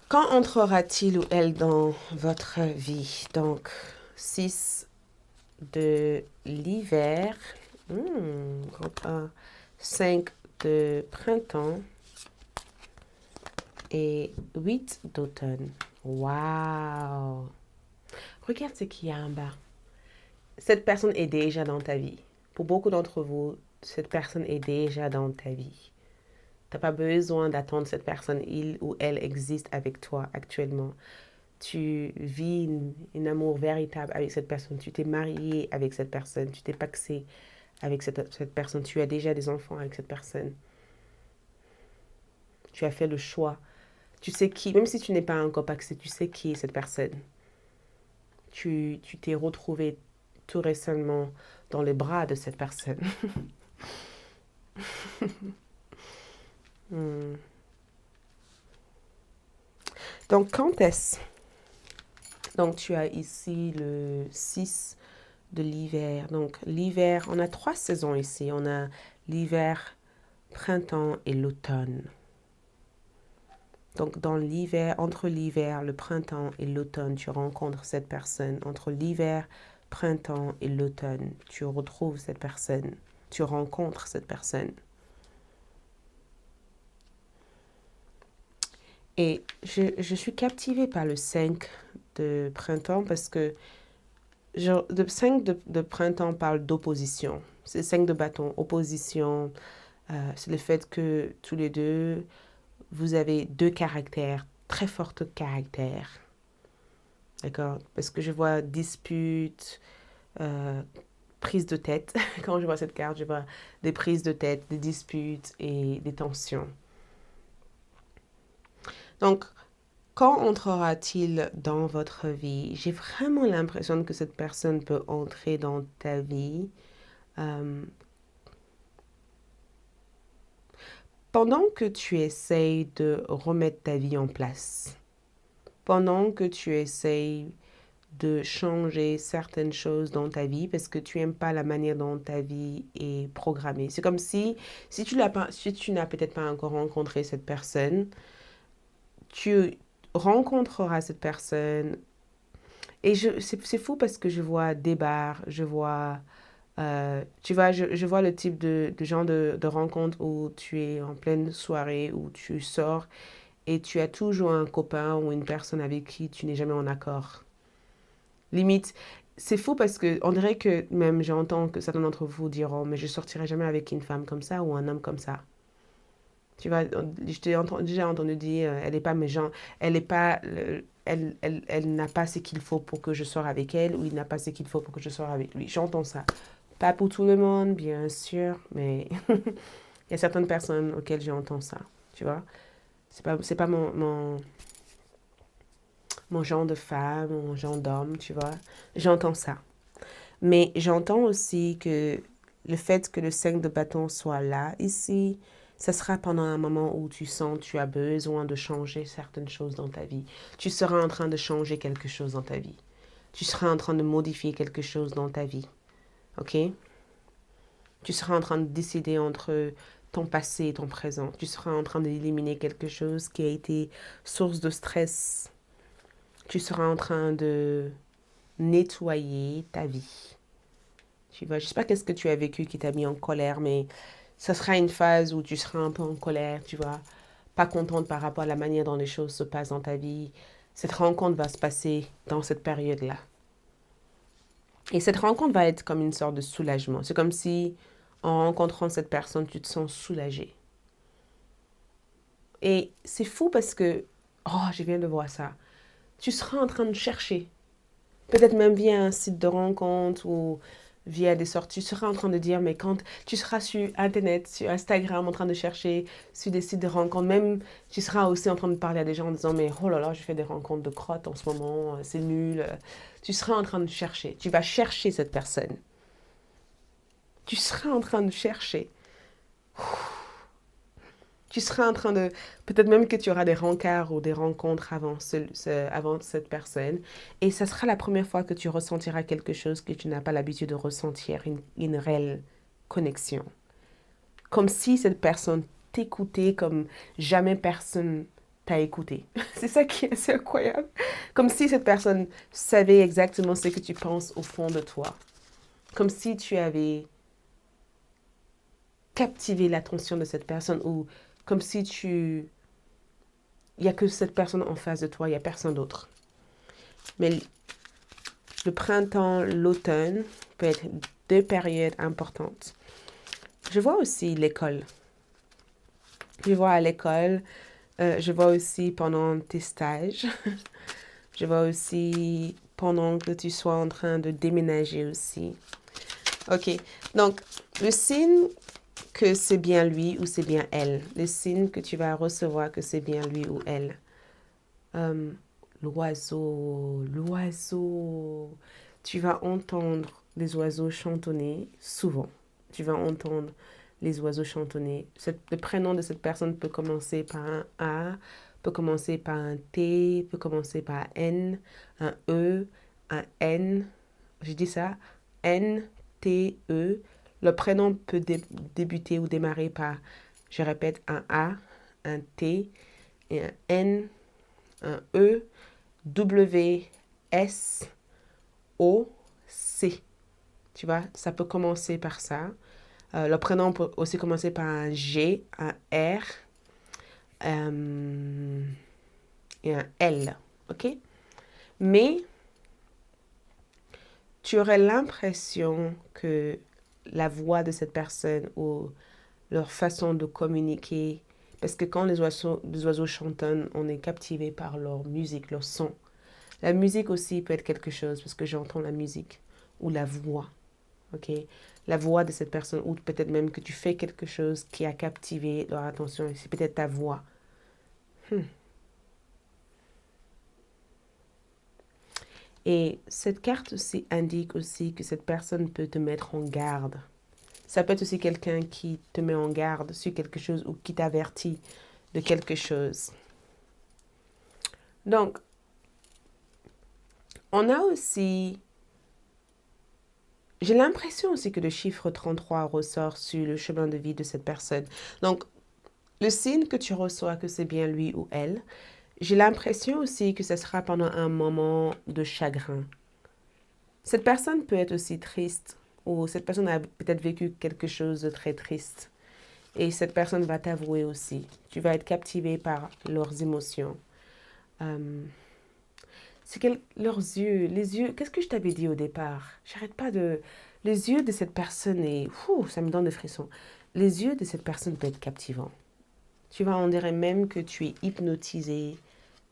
Quand entrera-t-il ou elle dans votre vie? Donc, 6 de l'hiver, 5 de printemps et 8 d'automne. Waouh! Regarde ce qu'il y a en bas. Cette personne est déjà dans ta vie. Pour beaucoup d'entre vous, cette personne est déjà dans ta vie. Tu n'as pas besoin d'attendre cette personne, il ou elle existe avec toi actuellement. Tu vis un amour véritable avec cette personne. Tu t'es marié avec cette personne. Tu t'es paxé avec cette personne. Tu as déjà des enfants avec cette personne. Tu as fait le choix. Tu sais qui, même si tu n'es pas encore paxé, tu sais qui est cette personne. Tu t'es retrouvé tout récemment dans les bras de cette personne. Donc, quand est-ce? Donc, tu as ici le 6 de l'hiver. Donc, l'hiver, on a 3 saisons ici. On a l'hiver, printemps et l'automne. Donc, dans l'hiver, entre l'hiver, le printemps et l'automne, tu rencontres cette personne. Entre l'hiver, printemps et l'automne, tu retrouves cette personne. Tu rencontres cette personne. Et je suis captivée par le 5 de printemps parce que le 5 de printemps parle d'opposition. C'est le 5 de bâton, opposition. C'est le fait que tous les deux, vous avez 2 caractères, très forts caractères. D'accord? Parce que je vois dispute, prise de tête. Quand je vois cette carte, je vois des prises de tête, des disputes et des tensions. Donc, quand entrera-t-il dans votre vie? J'ai vraiment l'impression que cette personne peut entrer dans ta vie pendant que tu essayes de remettre ta vie en place. Pendant que tu essayes de changer certaines choses dans ta vie parce que tu n'aimes pas la manière dont ta vie est programmée. C'est comme si tu n'as peut-être pas encore rencontré cette personne, tu rencontreras cette personne. Et c'est fou parce que je vois des bars, je vois, tu vois, je vois le type de genre de rencontre où tu es en pleine soirée, où tu sors et tu as toujours un copain ou une personne avec qui tu n'es jamais en accord. Limite, c'est fou parce que on dirait que même j'entends que certains d'entre vous diront, mais je sortirai jamais avec une femme comme ça ou un homme comme ça. Tu vois, je t'ai déjà entendu dire, elle n'est pas méchante, elle est pas, elle n'a pas ce qu'il faut pour que je sorte avec elle ou il n'a pas ce qu'il faut pour que je sorte avec lui. J'entends ça. Pas pour tout le monde, bien sûr, mais il y a certaines personnes auxquelles j'entends ça, tu vois. C'est pas mon genre de femme, mon genre d'homme, tu vois. J'entends ça. Mais j'entends aussi que le fait que le 5 de bâton soit là, ici, ça sera pendant un moment où tu sens que tu as besoin de changer certaines choses dans ta vie. Tu seras en train de changer quelque chose dans ta vie. Tu seras en train de modifier quelque chose dans ta vie. OK? Tu seras en train de décider entre ton passé et ton présent. Tu seras en train d'éliminer quelque chose qui a été source de stress. Tu seras en train de nettoyer ta vie. Tu vois, je sais pas qu'est-ce que tu as vécu qui t'a mis en colère, mais ça sera une phase où tu seras un peu en colère, tu vois, pas contente par rapport à la manière dont les choses se passent dans ta vie. Cette rencontre va se passer dans cette période-là. Et cette rencontre va être comme une sorte de soulagement. C'est comme si, en rencontrant cette personne, tu te sens soulagé. Et c'est fou parce que, Oh, je viens de voir ça. Tu seras en train de chercher. Peut-être même via un site de rencontre ou via des sorties. Tu seras en train de dire, mais quand tu seras sur Internet, sur Instagram, en train de chercher sur des sites de rencontres, même tu seras aussi en train de parler à des gens en disant, mais oh là là, je fais des rencontres de crottes en ce moment, c'est nul. Tu seras en train de chercher. Tu vas chercher cette personne. Tu seras en train de chercher. Tu seras en train de... Peut-être même que tu auras des rencarts ou des rencontres avant cette personne. Et ça sera la première fois que tu ressentiras quelque chose que tu n'as pas l'habitude de ressentir, une réelle connexion. Comme si cette personne t'écoutait comme jamais personne t'a écouté. C'est ça qui est assez incroyable. Comme si cette personne savait exactement ce que tu penses au fond de toi. Comme si tu avais captivé l'attention de cette personne ou comme si il n'y a que cette personne en face de toi, il n'y a personne d'autre. Mais le printemps, l'automne peut être deux périodes importantes. Je vois aussi l'école. Je vois à l'école, je vois aussi pendant tes stages. Je vois aussi pendant que tu sois en train de déménager aussi. Ok, donc le signe que c'est bien lui ou c'est bien elle. Le signe que tu vas recevoir que c'est bien lui ou elle. L'oiseau. Tu vas entendre les oiseaux chantonner souvent. Tu vas entendre les oiseaux chantonner. Le prénom de cette personne peut commencer par un A, peut commencer par un T, peut commencer par un N, un E, un N. Je dis ça, N, T, E. Le prénom peut débuter ou démarrer par, je répète, un A, un T et un N, un E, W, S, O, C. Tu vois, ça peut commencer par ça. Le prénom peut aussi commencer par un G, un R et un L. OK? Mais tu aurais l'impression que la voix de cette personne ou leur façon de communiquer, parce que quand les oiseaux chantonnent, on est captivé par leur musique, leur son. La musique aussi peut être quelque chose, parce que j'entends la musique ou la voix. Ok, la voix de cette personne, ou peut-être même que tu fais quelque chose qui a captivé leur attention, c'est peut-être ta voix. Et cette carte aussi indique aussi que cette personne peut te mettre en garde. Ça peut être aussi quelqu'un qui te met en garde sur quelque chose ou qui t'avertit de quelque chose. Donc, on a aussi... J'ai l'impression aussi que le chiffre 33 ressort sur le chemin de vie de cette personne. Donc, le signe que tu reçois que c'est bien lui ou elle, j'ai l'impression aussi que ce sera pendant un moment de chagrin. Cette personne peut être aussi triste ou cette personne a peut-être vécu quelque chose de très triste. Et cette personne va t'avouer aussi. Tu vas être captivé par leurs émotions. C'est leurs yeux, les yeux, qu'est-ce que je t'avais dit au départ? J'arrête pas de... Les yeux de cette personne, et ça me donne des frissons. Les yeux de cette personne peuvent être captivants. Tu vas, on dirait même que tu es hypnotisé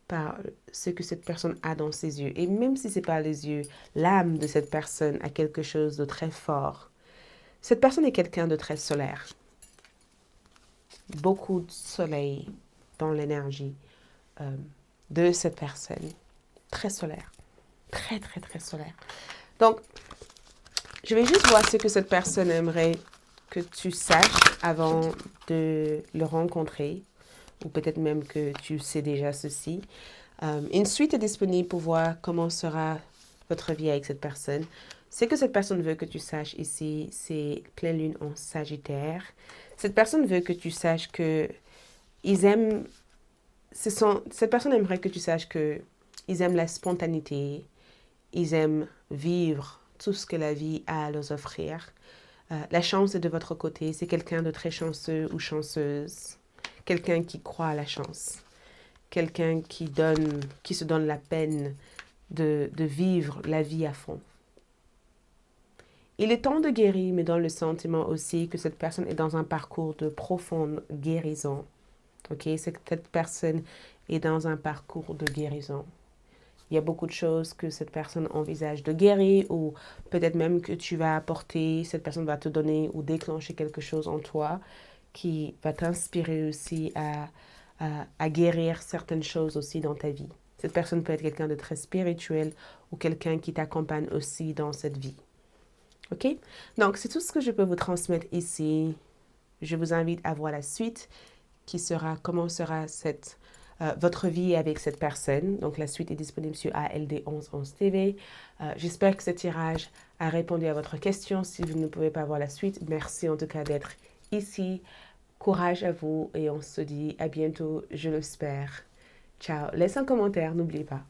par ce que cette personne a dans ses yeux. Et même si ce n'est pas les yeux, l'âme de cette personne a quelque chose de très fort. Cette personne est quelqu'un de très solaire. Beaucoup de soleil dans l'énergie de cette personne. Très solaire. Très, très, très solaire. Donc, je vais juste voir ce que cette personne aimerait que tu saches avant de le rencontrer. Ou peut-être même que tu sais déjà ceci. Une suite est disponible pour voir comment sera votre vie avec cette personne. Ce que cette personne veut que tu saches ici, c'est pleine lune en Sagittaire. Cette personne veut que tu saches que ils aiment... cette personne aimerait que tu saches que ils aiment la spontanéité. Ils aiment vivre tout ce que la vie a à leur offrir. La chance est de votre côté. C'est quelqu'un de très chanceux ou chanceuse. Quelqu'un qui croit à la chance. Quelqu'un qui se donne la peine de vivre la vie à fond. Il est temps de guérir, mais dans le sentiment aussi que cette personne est dans un parcours de profonde guérison. Ok, cette personne est dans un parcours de guérison. Il y a beaucoup de choses que cette personne envisage de guérir ou peut-être même que tu vas apporter, cette personne va te donner ou déclencher quelque chose en toi qui va t'inspirer aussi à guérir certaines choses aussi dans ta vie. Cette personne peut être quelqu'un de très spirituel ou quelqu'un qui t'accompagne aussi dans cette vie. Ok? Donc, c'est tout ce que je peux vous transmettre ici. Je vous invite à voir la suite qui sera comment sera votre vie avec cette personne. Donc la suite est disponible sur ALD 1111 TV. J'espère que ce tirage a répondu à votre question. Si vous ne pouvez pas voir la suite, merci en tout cas d'être ici. Courage à vous et on se dit à bientôt, je l'espère. Ciao. Laisse un commentaire, n'oubliez pas.